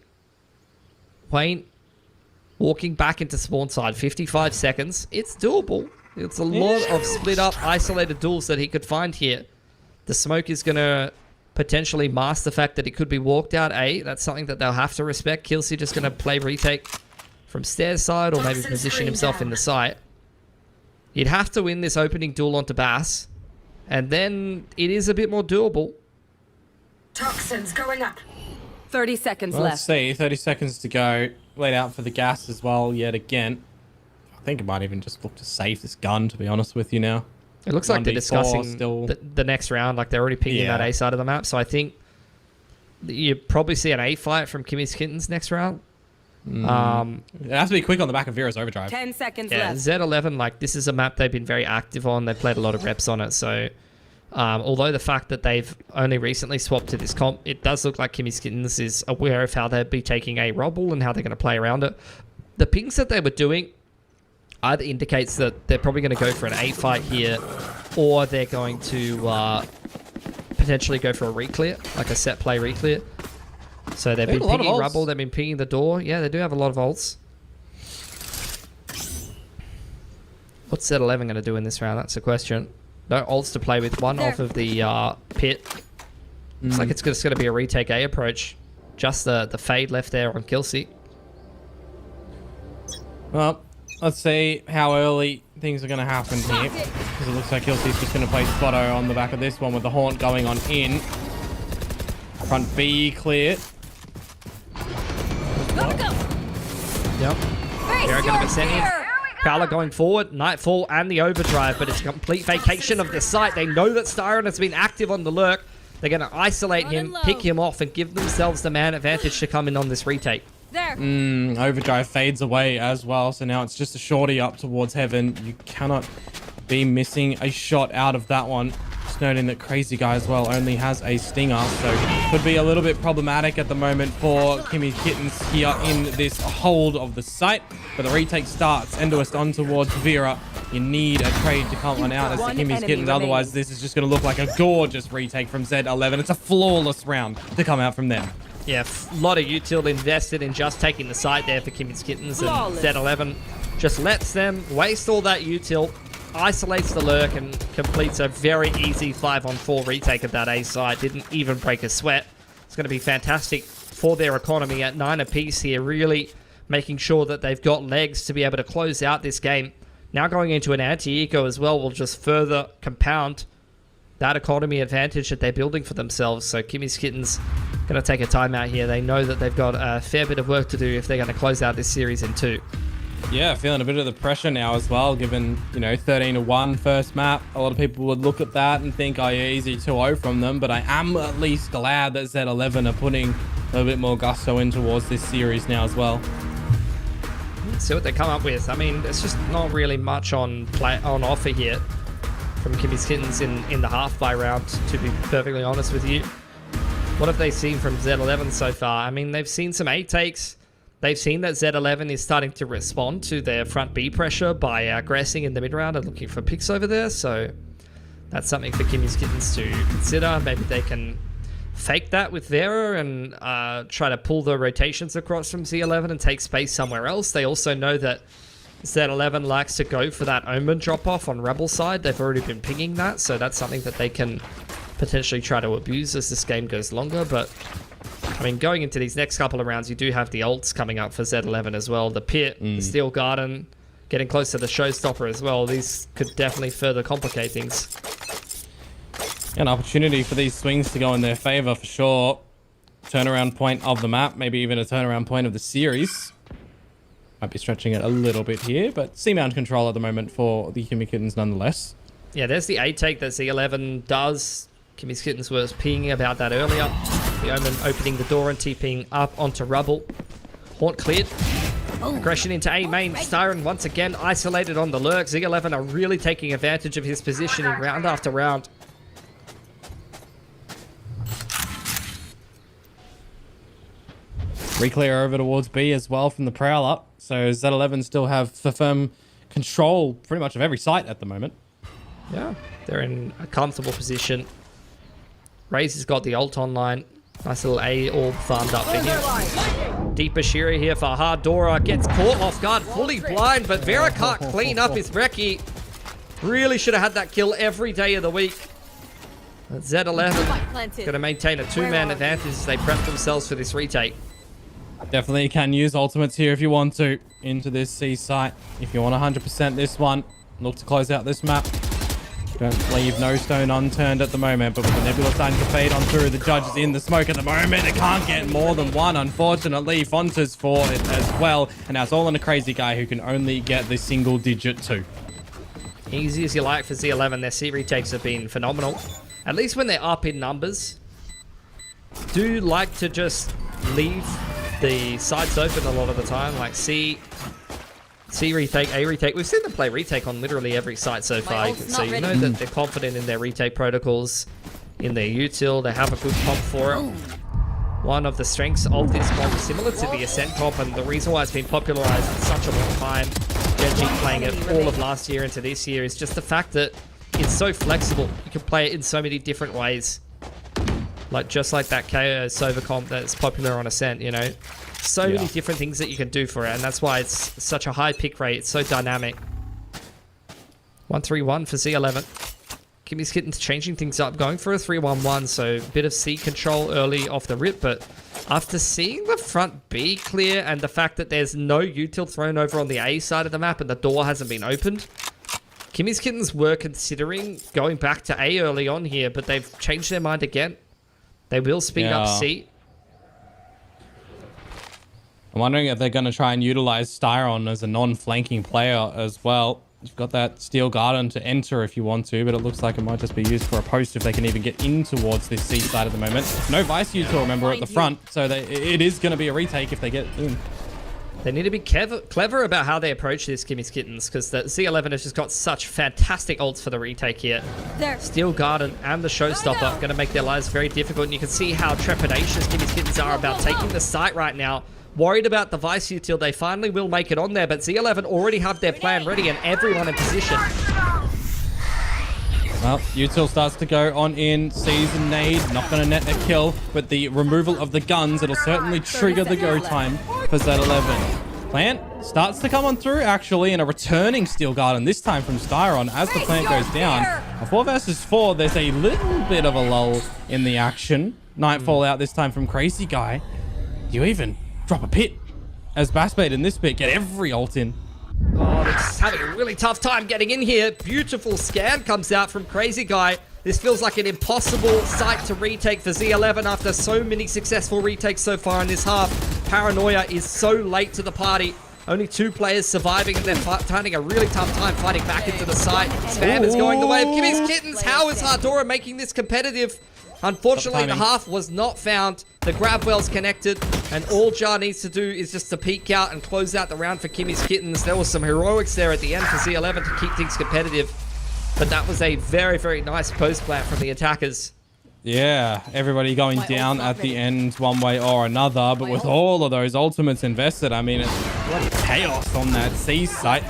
Wayne walking back into spawn side, 55 seconds. It's doable. It's a lot of split up, isolated duels that he could find here. The smoke is going to potentially mask the fact that it could be walked out A. That's something that they'll have to respect. Kelsey just going to play retake from stairs side or maybe position himself in the site. You'd have to win this opening duel onto Bass, and then it is a bit more doable. Toxins going up. 30 seconds Well, left. let's see. 30 seconds to go. Wait out for the gas as well yet again. I think it might even just look to save this gun, to be honest with you now. It looks like they're 1v4 discussing still. the next round. Like they're already picking that A side of the map. So I think you probably see an A fight from Kimmy's Kittens next round. It has to be quick on the back of Vera's overdrive. 10 seconds Yeah, left. Z11, like this is a map they've been very active on. They've played a lot of reps on it. So although the fact that they've only recently swapped to this comp, it does look like Kimmy's Kittens is aware of how they'd be taking a rubble and how they're going to play around it. The pings that they were doing either indicates that they're probably going to go for an A fight here, or they're going to potentially go for a reclear, like a set play reclear. So they've been pinging rubble, they've been pinging the door. Yeah, they do have a lot of ults. What's Z11 going to do in this round? That's the question. No ults to play with. One off of the pit. Looks like it's just going to be a retake A approach. Just the fade left there on Kelsey. Well, let's see how early things are going to happen here. Because it looks like Kelsey's just going to play Spotto on the back of this one with the Haunt going on in. Front B clear. Go, go. Yep. They're going to be sent in. Prowler going forward, Nightfall and the overdrive, but it's a complete vacation of the site. They know that Styron has been active on the lurk. They're going to isolate him, pick him off, and give themselves the man advantage to come in on this retake. There. Overdrive fades away as well, so now it's just a shorty up towards heaven. You cannot be missing a shot out of that one. Just noting that Crazy Guy as well only has a stinger, so could be a little bit problematic at the moment for Kimmy's Kittens here in this hold of the site. But the retake starts. Endoist on towards Vera. You need a trade to come on out as the Kimmy's Kittens, otherwise this is just going to look like a gorgeous retake from Z11. It's a flawless round to come out from them. Yeah, a lot of util invested in just taking the site there for Kimmy's Kittens, and Z11 just lets them waste all that util, isolates the lurk, and completes a very easy 5-on-4 retake of that A side. Didn't even break a sweat. It's going to be fantastic for their economy at 9 apiece here, really making sure that they've got legs to be able to close out this game. Now going into an anti-eco as well will just further compound that economy advantage that they're building for themselves. So Kimmy's Kittens going to take a timeout here. They know that they've got a fair bit of work to do if they're going to close out this series in 2. Yeah, feeling a bit of the pressure now as well, given, 13-1 first map. A lot of people would look at that and think, oh yeah, easy 2-0 from them, but I am at least glad that Z11 are putting a little bit more gusto in towards this series now as well. Let's see what they come up with. I mean, there's just not really much on offer here from Kimmy's Kittens in the half-by round, to be perfectly honest with you. What have they seen from Z11 so far? I mean, they've seen some A takes. They've seen that Z11 is starting to respond to their front B pressure by aggressing in the mid-round and looking for picks over there. So that's something for Kimmy's Kittens to consider. Maybe they can fake that with Vera and try to pull the rotations across from Z11 and take space somewhere else. They also know that Z11 likes to go for that Omen drop-off on Rebel side. They've already been pinging that, so that's something that they can potentially try to abuse as this game goes longer. But I mean, going into these next couple of rounds, you do have the ults coming up for Z11 as well. The Pit, the Steel Garden, getting close to the Showstopper as well. These could definitely further complicate things. An opportunity for these swings to go in their favor for sure. Turnaround point of the map, maybe even a turnaround point of the series. Might be stretching it a little bit here, but C-mount control at the moment for the Kimmy Kittens nonetheless. Yeah, there's the A take that Z11 does. Kimmy's Kittens was peeing about that earlier. The Omen opening the door and TPing up onto Rubble. Haunt cleared. Aggression into A main. Styron once again isolated on the lurk. Z11 are really taking advantage of his positioning round after round. Reclear over towards B as well from the Prowler. So Z11 still have firm control pretty much of every site at the moment. Yeah, they're in a comfortable position. Raze has got the ult online. Nice little A orb farmed up for him. Deeper Shira here for Hardora. Gets caught off guard, fully blind, but Vera can't clean up his Reki. Really should have had that kill every day of the week. But Z11 going to maintain a 2-man advantage as they prep themselves for this retake. Definitely can use ultimates here if you want to into this C site. If you want 100% this one, look to close out this map. Don't leave no stone unturned at the moment, but with the Nebula starting to fade on through, the judge is in the smoke at the moment. It can't get more than one, unfortunately. Fonta's for it as well, and now it's all on a crazy guy who can only get the single digit 2. Easy as you like for Z11. Their C retakes have been phenomenal. At least when they're up in numbers. Do like to just leave the sides open a lot of the time, like C retake, A retake. We've seen them play retake on literally every site so far, so you know that they're confident in their retake protocols, in their util. They have a good comp for it. One of the strengths of this comp is similar to the Ascent comp, and the reason why it's been popularized in such a long time, Genji playing it all of last year into this year, is just the fact that it's so flexible. You can play it in so many different ways. Like just like that KO Sova comp that's popular on Ascent, you know. So many different things that you can do for it, and that's why it's such a high pick rate. It's so dynamic. 1-3-1 for Z11. Kimmy's Kittens changing things up, going for a 3-1-1, so a bit of C control early off the rip, but after seeing the front B clear and the fact that there's no util thrown over on the A side of the map and the door hasn't been opened, Kimmy's Kittens were considering going back to A early on here, but they've changed their mind again. They will speed up C. I'm wondering if they're going to try and utilize Styron as a non-flanking player as well. You've got that Steel Garden to enter if you want to, but it looks like it might just be used for a post if they can even get in towards this C side at the moment. No Vice util, remember, at the front, so it is going to be a retake if they get in. They need to be clever about how they approach this Kimmy's Kittens, because the Z11 has just got such fantastic ults for the retake here. Steel Garden and the Showstopper going to make their lives very difficult, and you can see how trepidatious Kimmy's Kittens are about taking the site right now. Worried about the Vice util, they finally will make it on there, but Z11 already have their plan ready and everyone in position. Well, util starts to go on in, sees a nade, not going to net a kill, but the removal of the guns, it'll certainly trigger the go time for Z11. Plant starts to come on through, actually, and a returning Steel Garden, this time from Styron, as the plant goes down. A 4 versus 4, there's a little bit of a lull in the action. Nightfall out this time from Crazy Guy. You even drop a pit as Bassbait in this pit, get every ult in. Oh, they're just having a really tough time getting in here. Beautiful scan comes out from Crazy Guy. This feels like an impossible site to retake for Z11 after so many successful retakes so far in this half. Paranoia is so late to the party. Only 2 players surviving, and they're finding a really tough time fighting back into the site. Spam is going the way of Kimmy's Kittens. How is Hardora making this competitive? Unfortunately, the half was not found. The grab well's connected, and all Jar needs to do is just to peek out and close out the round for Kimmy's Kittens. There was some heroics there at the end for Z11 to keep things competitive, but that was a very, very nice post plant from the attackers. Yeah, everybody going down at the end one way or another, but with all of those ultimates invested, I mean, it's bloody chaos on that C site.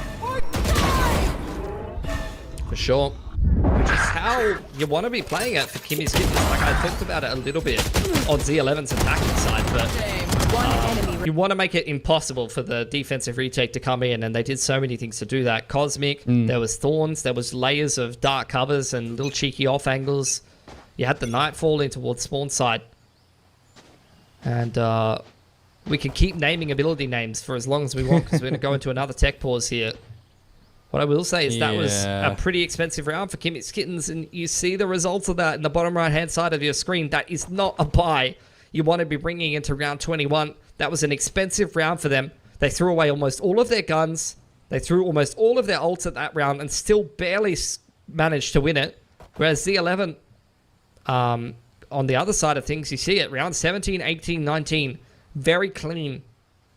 For sure. Which is how you want to be playing it for Kimmy's Kittens. Like I talked about it a little bit on Z11's attacking side, but you want to make it impossible for the defensive retake to come in, and they did so many things to do that. Cosmic, there was Thorns, there was layers of dark covers and little cheeky off angles. You had the Nightfall in towards spawn side. And we can keep naming ability names for as long as we want, because we're going to go into another tech pause here. What I will say is that was a pretty expensive round for Kimmy's Kittens, and you see the results of that in the bottom right-hand side of your screen. That is not a buy you want to be bringing into round 21. That was an expensive round for them. They threw away almost all of their guns. They threw almost all of their ults at that round and still barely managed to win it. Whereas Z11, on the other side of things, you see it. Round 17, 18, 19, very clean.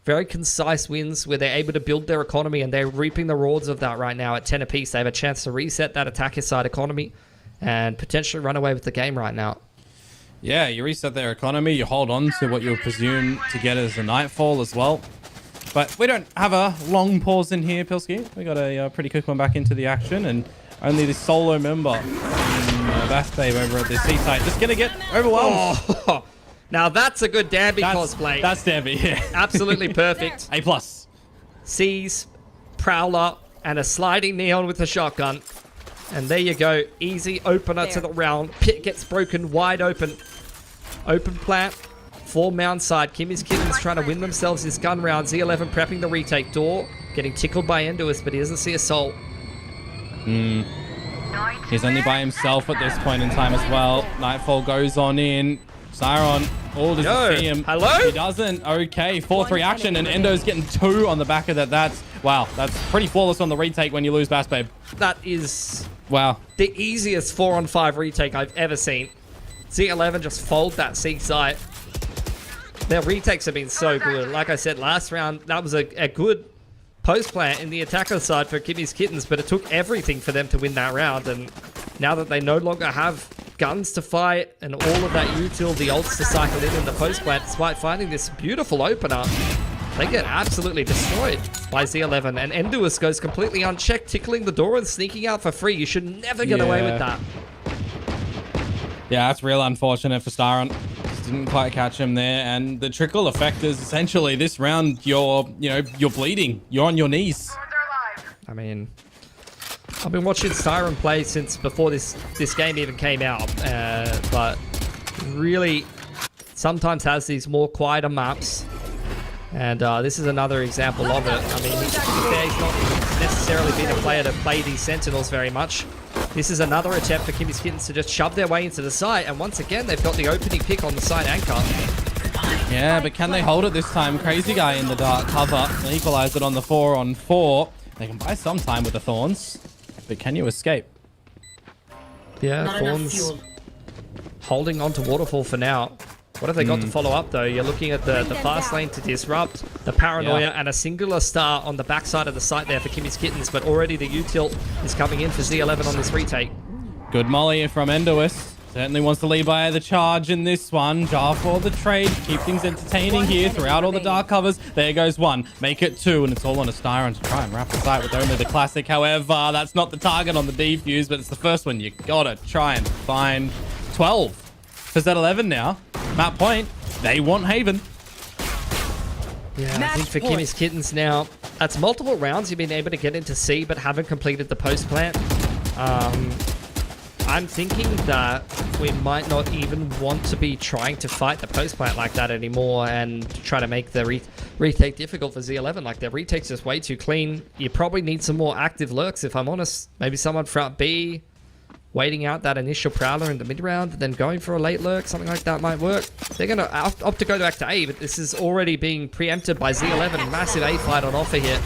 Very concise wins where they're able to build their economy, and they're reaping the rewards of that right now at 10 apiece. They have a chance to reset that attacker side economy and potentially run away with the game right now. Yeah, you reset their economy, you hold on to what you'll presume to get as a Nightfall as well. But we don't have a long pause in here, Pilsky. We got a pretty quick one back into the action, and only the solo member, Bass Babe over at the C site, just going to get overwhelmed. Oh, Now that's a good Danby cosplay. That's Danby, yeah. Absolutely perfect. A+. Sees, Prowler, and a sliding Neon with a shotgun. And there you go. Easy opener to the round. Pit gets broken wide open. Open plant. For Mound side. Kimmy's Kittens trying to win themselves this gun round. Z11 prepping the retake. Door getting tickled by Enduous, but he doesn't see Assault. He's only by himself at this point in time as well. Nightfall goes on in. Siron. Oh, does he see him? Hello? He doesn't. Okay, fourth reaction, and Endo's getting 2 on the back of that. That's pretty flawless on the retake when you lose Bass Babe. That is Wow. the easiest 4-on-5 retake I've ever seen. Z11 just fold that C site. Their retakes have been so good. Like I said last round, that was a good post plant in the attacker side for Kimmy's Kittens, but it took everything for them to win that round. And now that they no longer have guns to fight and all of that util, the ults to cycle in the post plant, despite finding this beautiful opener, they get absolutely destroyed by Z11. And Enduous goes completely unchecked, tickling the door and sneaking out for free. You should never get away with that. Yeah, that's real unfortunate for Styron. Just didn't quite catch him there. And the trickle effect is essentially this round, you're bleeding. You're on your knees. I mean, I've been watching Styron play since before this game even came out, but really sometimes has these more quieter maps, and this is another example of it. I mean, he's not necessarily been a player to play these Sentinels very much. This is another attempt for Kimmy's Kittens to just shove their way into the site, and once again, they've got the opening pick on the side anchor. Yeah, but can they hold it this time? Crazy Guy in the dark cover. They equalize it on the 4-on-4. They can buy some time with the Thorns, but can you escape? Yeah, Not enough Thorns fuel. holding on to Waterfall for now. What have they got to follow up, though? You're looking at the fast lane to disrupt, the paranoia, and a singular star on the backside of the site there for Kimmy's Kittens, but already the util is coming in for Z11 on this retake. Good molly from Enduous. Certainly wants to lead by the charge in this one. Jar for the trade. Keep things entertaining here throughout all the dark covers. There goes 1. Make it 2, and it's all on a Styron to try and wrap the site with only the classic. However, that's not the target on the defuse, but it's the first one. You gotta try and find 12 for Z11 now. Map point. They want Haven. Yeah, I think for Kimmy's Kittens now, that's multiple rounds you've been able to get into C, but haven't completed the post plant. I'm thinking that we might not even want to be trying to fight the post plant like that anymore and try to make the retake difficult for Z11. Like, their retake's just way too clean. You probably need some more active lurks, if I'm honest. Maybe someone front B, waiting out that initial Prowler in the mid round, then going for a late lurk, something like that might work. They're going to opt to go back to A, but this is already being preempted by Z11. Massive A fight on offer here.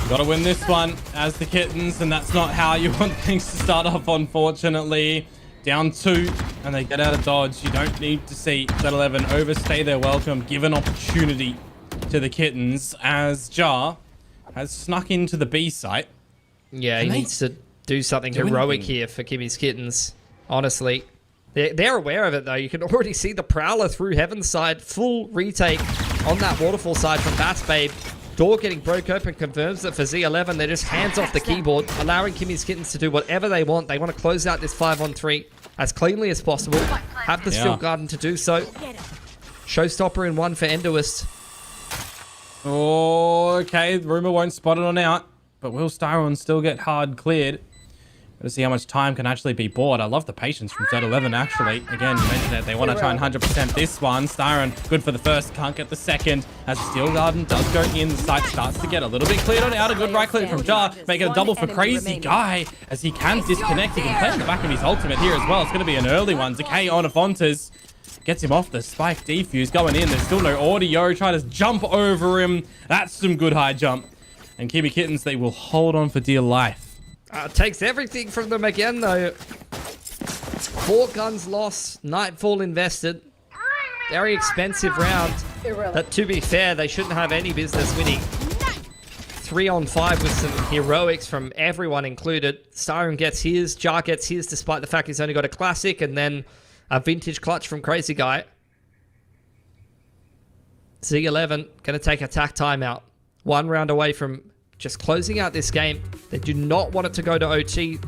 Gotta win this one as the Kittens, and that's not how you want things to start off, unfortunately. Down 2, and they get out of dodge. You don't need to see Z11 overstay their welcome. Give an opportunity to the Kittens as Jar has snuck into the B site. Yeah, he needs to do something heroic here for Kimmy's Kittens, honestly. They're aware of it, though. You can already see the Prowler through Heaven's side. Full retake on that Waterfall side from Bass Babe. Door getting broke open confirms that for Z11, they're just hands off the keyboard, allowing Kimmy's Kittens to do whatever they want. They want to close out this 5-on-3 as cleanly as possible. Have the Steel Garden to do so. Showstopper in 1 for Enduist. Oh, okay. Rumor won't spot it on out, but will Styron still get hard cleared? Let's see how much time can actually be bought. I love the patience from Z11, actually. Again, you mentioned it. They want to try and 100% this one. Styron, good for the first, can't get the second. As the Steel Garden does go in, the site starts to get a little bit cleared on out. A good right click from Jar, making a double for Crazy Guy, as he can disconnect. He can play on the back of his ultimate here as well. It's going to be an early one. Decay on Afontes gets him off the spike defuse going in. There's still no audio. Try to jump over him. That's some good high jump. And Kimmy Kittens, they will hold on for dear life. Takes everything from them again, though. 4 guns lost, Nightfall invested. Very expensive round. But to be fair, they shouldn't have any business winning. 3-on-5 with some heroics from everyone included. Styron gets his, Jar gets his, despite the fact he's only got a classic, and then a vintage clutch from Crazy Guy. Z11 going to take attack timeout. 1 round away from just closing out this game. They do not want it to go to OT.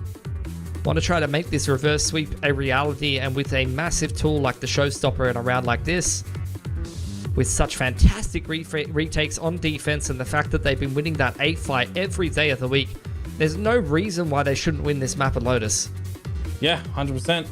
Want to try to make this reverse sweep a reality, and with a massive tool like the Showstopper in a round like this, with such fantastic retakes on defense and the fact that they've been winning that A fight every day of the week, there's no reason why they shouldn't win this map at Lotus. Yeah, 100%.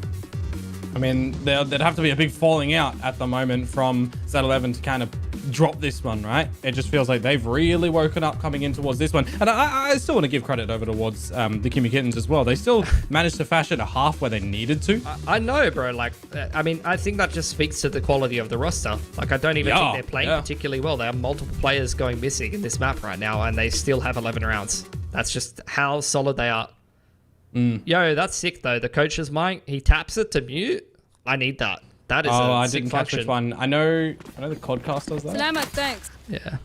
I mean, there'd have to be a big falling out at the moment from Z11 to kind of drop this one, right? It just feels like they've really woken up coming in towards this one. And I still want to give credit over towards the Kimmy Kittens as well. They still managed to fashion a half where they needed to. I know, bro. Like, I mean, I think that just speaks to the quality of the roster. Like, I don't even think they're playing particularly well. There are multiple players going missing in this map right now, and they still have 11 rounds. That's just how solid they are. Yo, that's sick, though. The coach's mic, he taps it to mute. I need that. That is a sick didn't catch function. this one. I know the Codcast does that. Salamat, thanks. Yeah.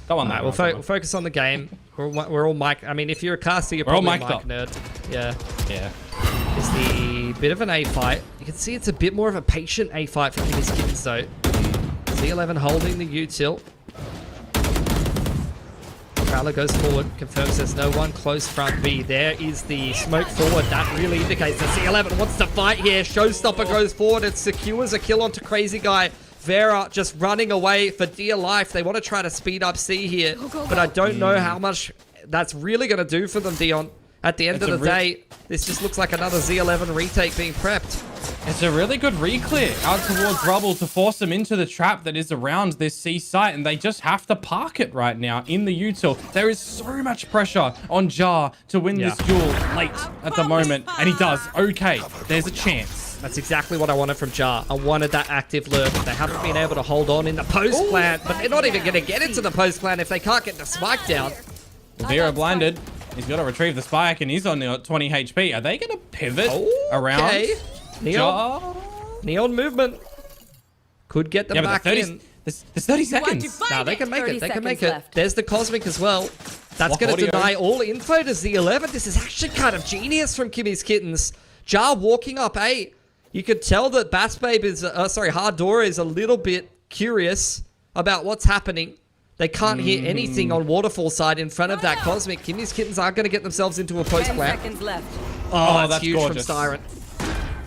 Go on, Alright, we'll focus on the game. We're all mic. I mean, if you're a caster, you're We're all probably a mic'd mic up. nerd. Yeah. Yeah. It's the bit of an A fight. You can see it's a bit more of a patient A fight for these kids, though. Z11 holding the U tilt. Prowler goes forward, confirms there's no one close front B. There is the smoke forward. That really indicates that Z11 wants to fight here. Showstopper goes forward. It secures a kill onto Crazy Guy. Vera just running away for dear life. They want to try to speed up C here, but I don't know how much that's really going to do for them, Dion. At the end of the day, this just looks like another Z11 retake being prepped. It's a really good re-clear out towards Rubble to force them into the trap that is around this C site, and they just have to park it right now in the util. There is so much pressure on Jar to win this duel late at the moment, and he does. Okay, there's a chance. That's exactly what I wanted from Jar. I wanted that active lurk. They haven't been able to hold on in the post plant, but they're not even going to get into the post plant if they can't get the spike down. Vera blinded. He's got to retrieve the spike, and he's on the 20 HP. Are they going to pivot around? Neon movement. Could get them back in. There's 30 seconds. No, they can make it. They can make it. Left. There's the Cosmic as well. That's going to deny all info to Z11. This is actually kind of genius from Kimmy's Kittens. Jar walking up A. You could tell that Batsbabe is, Hardora is a little bit curious about what's happening. They can't hear anything on Waterfall side in front of that Cosmic. Kimmy's Kittens are going to get themselves into a post 10 plant. seconds left. Oh, that's huge gorgeous. from Styron.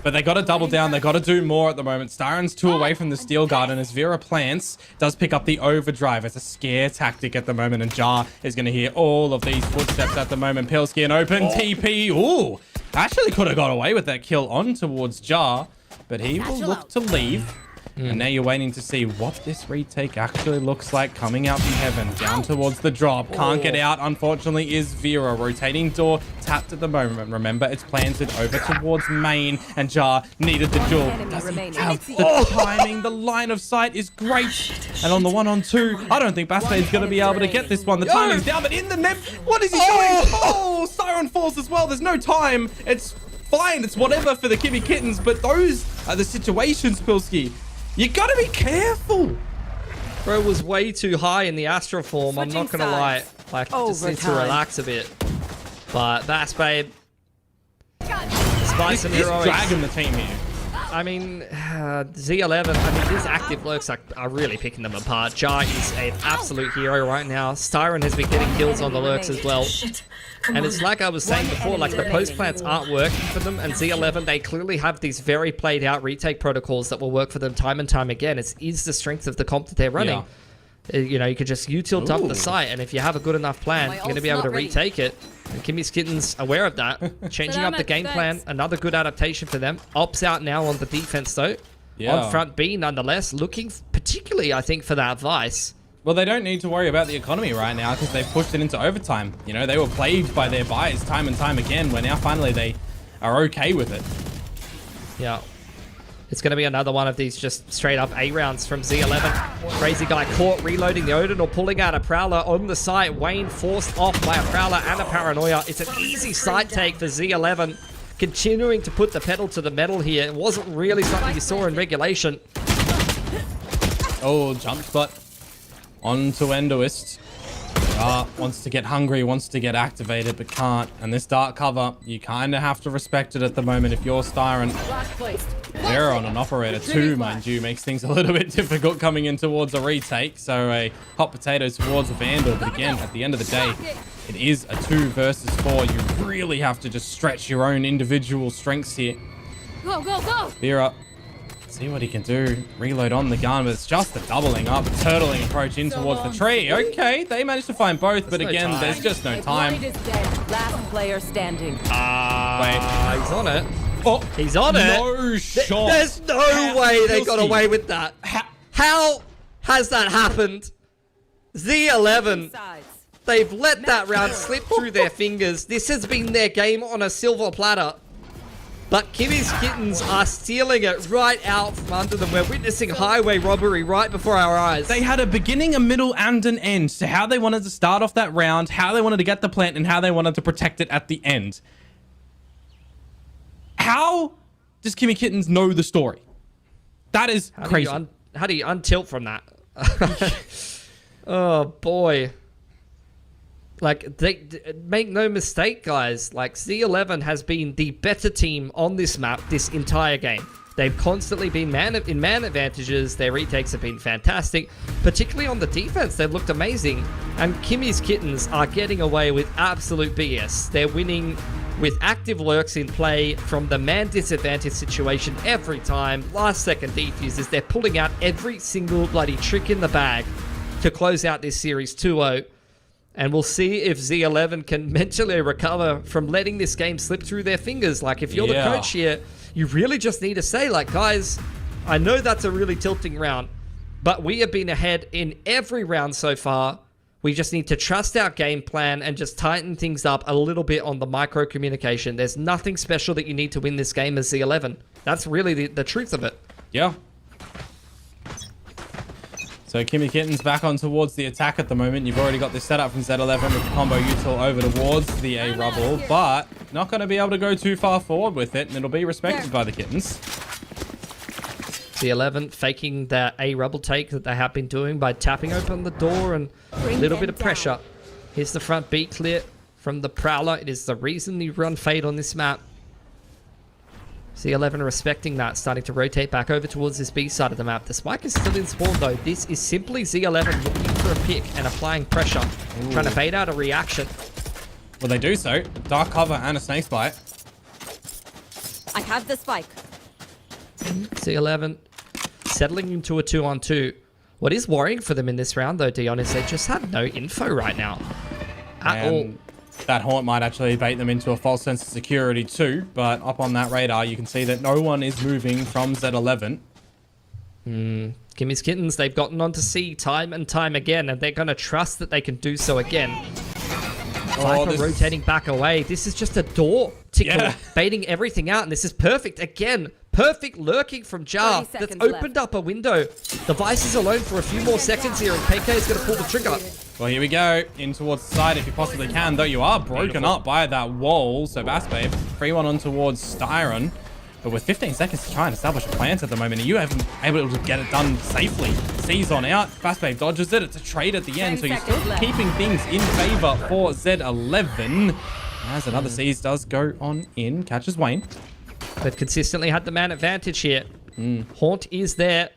But they got to double down. They got to do more at the moment. Styron's 2 away from the Steel Garden as Vera plants. Does pick up the overdrive. It's a scare tactic at the moment, and Jar is going to hear all of these footsteps at the moment. Pilsky and open TP. Ooh, actually could have got away with that kill on towards Jar, but he will look to leave. And now you're waiting to see what this retake actually looks like coming out from heaven. Down towards the drop. Can't get out, unfortunately, is Vera. Rotating door tapped at the moment. Remember, it's planted over towards main. And Jar needed the duel. Does he have the timing? The line of sight is great. And on the 1-on-2, I don't think Bastade's going to be able to get this one. The timing's down, but in the net, what is he doing? Oh, Siren falls as well. There's no time. It's fine. It's whatever for the Kimmy Kittens, but those are the situations, Pilsky. You gotta be careful. Bro was way too high in the Astro form. I'm not gonna lie. Like, just needs to relax a bit. But that's babe. Despite some heroics. Dragging the team here. I mean, Z11, I mean, these active lurks are really picking them apart. Jar is an absolute hero right now. Styron has been getting kills on the lurks as well. And it's like I was saying before, like the post plants aren't working for them, and Z11, they clearly have these very played out retake protocols that will work for them time and time again. It is the strength of the comp that they're running. You know, you could just util dump the site, and if you have a good enough plan, you're going to be able to retake it. And Kimmy's Kitten's aware of that. Changing up the game plan, another good adaptation for them. Opts out now on the defense, though. On front B, nonetheless, looking particularly, I think, for that Vice. Well, they don't need to worry about the economy right now because they've pushed it into overtime. You know, they were plagued by their buys time and time again, where now finally they are okay with it. Yeah. It's going to be another one of these just straight up A rounds from Z11. Crazy Guy caught reloading the Odin or pulling out a Prowler on the site. Wayne forced off by a Prowler and a Paranoia. It's an easy site take for Z11. Continuing to put the pedal to the metal here. It wasn't really something you saw in regulation. Oh, jump spot onto Endoist. Wants to get hungry, wants to get activated, but can't. And this dark cover, you kind of have to respect it at the moment if you're Styron. They're on an operator too, mind you. Makes things a little bit difficult coming in towards a retake. So a hot potato towards a Vandal. But again, at the end of the day, It is a 2 versus 4. You really have to just stretch your own individual strengths here. Go, go, go! Vera, see what he can do. Reload on the gun, but it's just the doubling up, turtling approach in towards the tree. Okay, they managed to find both, but no again, time. there's just no time. Blade is dead. Last player standing. He's on it. Oh, He's on it. no shot. There's no way they got Pilski. away with that. How has that happened? Z11. Sides. They've let that round slip through their fingers. This has been their game on a silver platter. But Kimmy's Kittens are stealing it right out from under them. We're witnessing highway robbery right before our eyes. They had a beginning, a middle, and an end to how they wanted to start off that round, how they wanted to get the plant, and how they wanted to protect it at the end. How does Kimmy Kittens know the story? That is crazy. How do you untilt from that? Oh, boy. Like, make no mistake, guys. Like, Z11 has been the better team on this map this entire game. They've constantly been in man advantages. Their retakes have been fantastic. Particularly on the defense, they've looked amazing. And Kimmy's Kittens are getting away with absolute BS. They're winning with active lurks in play from the man disadvantage situation every time. Last second defuses. They're pulling out every single bloody trick in the bag to close out this series 2-0. And we'll see if Z11 can mentally recover from letting this game slip through their fingers. Like, if you're the coach here, you really just need to say, like, guys, I know that's a really tilting round, but we have been ahead in every round so far. We just need to trust our game plan and just tighten things up a little bit on the micro communication. There's nothing special that you need to win this game as Z11. That's really the truth of it. Yeah. So Kimmy Kittens back on towards the attack at the moment. You've already got this set up from Z11 with the combo util over towards the A rubble, but not going to be able to go too far forward with it, and it'll be respected by the Kittens. Z11 faking that A rubble take that they have been doing by tapping open the door and a little bit of pressure. Here's the front B clear from the Prowler. It is the reason you run Fade on this map. Z11 respecting that, starting to rotate back over towards this B side of the map. The spike is still in spawn though. This is simply Z11 looking for a pick and applying pressure, trying to bait out a reaction. Well, they do so. Dark cover and a snake bite. I have the spike. Z11 settling into a 2-on-2. What is worrying for them in this round though, Dion, is they just have no info right now at all. That haunt might actually bait them into a false sense of security too, but up on that radar, you can see that no one is moving from Z11. Kimmy's Kittens, they've gotten onto C time and time again, and they're going to trust that they can do so again. Viper rotating back away. This is just a door tickle, baiting everything out, and this is perfect. Again, perfect lurking from Jar. That's opened up a window. The Vice is alone for a few more seconds here, and KK is going to pull the trigger. Well, here we go. In towards the side if you possibly can, though you are broken up by that wall. So Bass Babe, 3-1 on towards Styron. But with 15 seconds to try and establish a plant at the moment, are you able to get it done safely? Sees on out. Bass Babe dodges it. It's a trade at the end. So you're still keeping things in favor for Z11. As another Seas does go on in. Catches Wayne. They've consistently had the man advantage here. Haunt is there.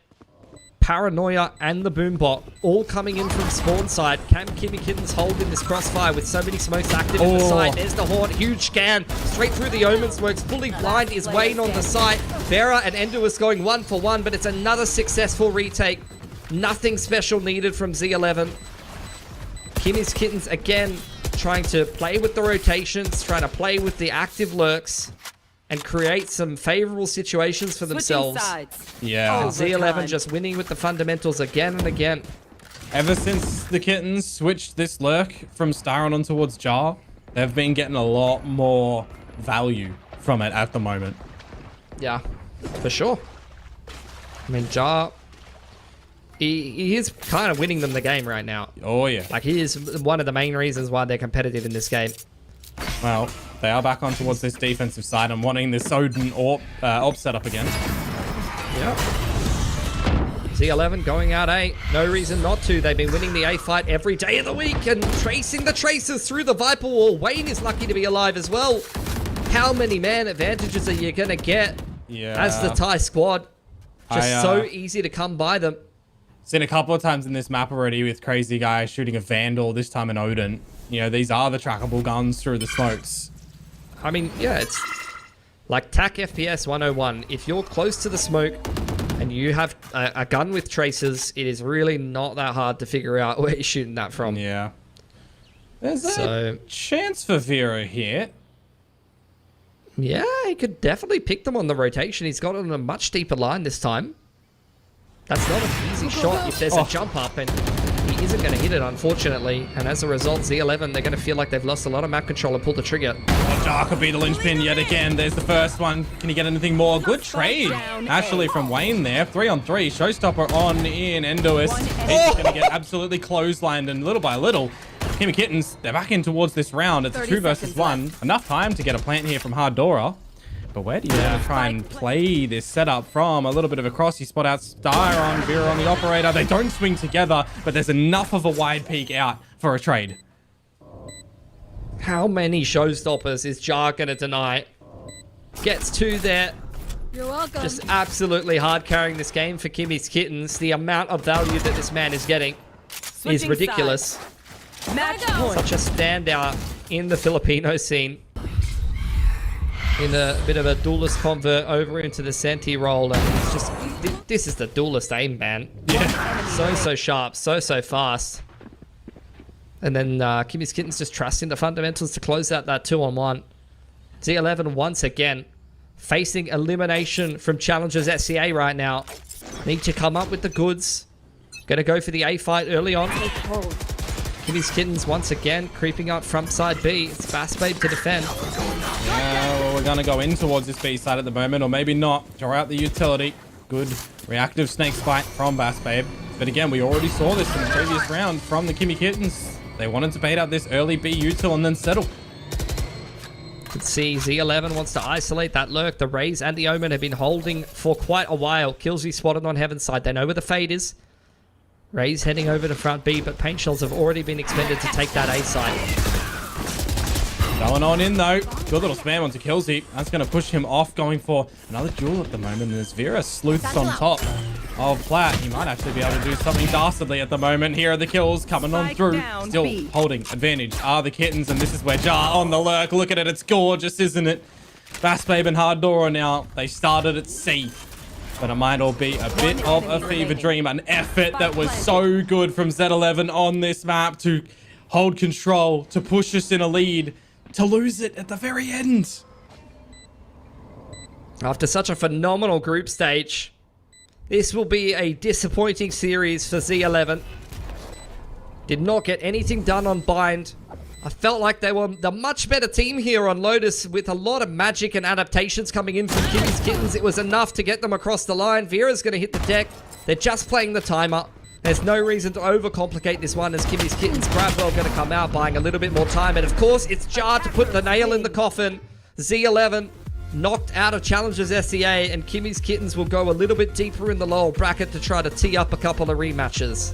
Paranoia and the Boombot all coming in from spawn side. Can Kimmy Kittens hold in this crossfire with so many smokes active in the side? There's the Haunt, huge scan, straight through the Omen smokes. Fully blind is Wayne on the side. Vera and Enduous going 1-for-1, but it's another successful retake. Nothing special needed from Z11. Kimmy's Kittens again trying to play with the rotations, trying to play with the active lurks, and create some favorable situations for themselves. Yeah. And Z11 just winning with the fundamentals again and again. Ever since the Kittens switched this lurk from Styron on towards Jar, they've been getting a lot more value from it at the moment. Yeah, for sure. I mean, Jar, he is kind of winning them the game right now. Oh, yeah. Like, he is one of the main reasons why they're competitive in this game. Well, they are back on towards this defensive side and wanting this Odin AWP setup again. Yep. Z11 going out A. No reason not to. They've been winning the A fight every day of the week and tracing the traces through the Viper wall. Wayne is lucky to be alive as well. How many man advantages are you going to get as the Thai squad? Just so easy to come by them. Seen a couple of times in this map already with Crazy Guy shooting a Vandal, this time an Odin. You know, these are the trackable guns through the smokes. I mean, yeah, it's like TAC FPS 101. If you're close to the smoke and you have a gun with tracers, it is really not that hard to figure out where you're shooting that from. Yeah. There's So- a chance for Vera here. Yeah, he could definitely pick them on the rotation. He's got it on a much deeper line this time. That's not an easy shot if there's a jump up, and he isn't going to hit it, unfortunately. And as a result, Z11, they're going to feel like they've lost a lot of map control and pull the trigger. Oh, Jar could be the linchpin yet again. There's the first one. Can he get anything more? Good trade, actually, from Wayne there. 3-on-3. Showstopper on in Endois. He's going to get absolutely clotheslined, and little by little, Kimmy Kittens, they're back in towards this round. It's a 2 versus 1. Enough time to get a plant here from Hardora. But where do you want to try and play this setup from? A little bit of a cross. You spot out Star on Vera on the operator. They don't swing together, but there's enough of a wide peek out for a trade. How many showstoppers is Jar going to deny? Gets 2 there. You're welcome. Just absolutely hard carrying this game for Kimmy's Kittens. The amount of value that this man is getting is Switching ridiculous. Match point. Such a standout in the Filipino scene. In a bit of a duelist convert over into the Senti role, and it's just, this is the duelist aim, man. Yeah. So sharp, so fast. And then Kimmy's Kittens just trusting the fundamentals to close out that 2-on-1. Z11 once again facing elimination from Challengers SCA right now. Need to come up with the goods. Gonna go for the A fight early on. Kimmy's Kittens once again creeping up from side B. It's Bass Babe to defend. Yeah, well, we're going to go in towards this B side at the moment, or maybe not. Draw out the utility. Good reactive snake spite from Bass Babe. But again, we already saw this in the previous round from the Kimmy Kittens. They wanted to bait out this early B util and then settle. Could see Z11 wants to isolate that lurk. The Rays and the Omen have been holding for quite a while. Killsy spotted on Heaven's side. They know where the fade is. Rays heading over to front B, but paint shells have already been expended to take that A side. Going on in though. Good little spam onto Killsy. That's going to push him off, going for another duel at the moment. There's Vera sleuths on top of Plat. He might actually be able to do something dastardly at the moment. Here are the kills coming on through. Still holding advantage are the Kittens, and this is where Jar on the lurk. Look at it. It's gorgeous, isn't it? Bass Babe and Hardora now. They started at C. But it might all be a bit of a fever dream. An effort that was so good from Z11 on this map to hold control, to push us in a lead, to lose it at the very end. After such a phenomenal group stage, this will be a disappointing series for Z11. Did not get anything done on Bind. I felt like they were the much better team here on Lotus with a lot of magic and adaptations coming in from Kimmy's Kittens. It was enough to get them across the line. Vera's going to hit the deck. They're just playing the timer. There's no reason to overcomplicate this one as Kimmy's Kittens. Bradwell going to come out buying a little bit more time. And of course, it's Jar to put the nail in the coffin. Z11 knocked out of Challengers SCA, and Kimmy's Kittens will go a little bit deeper in the lower bracket to try to tee up a couple of rematches.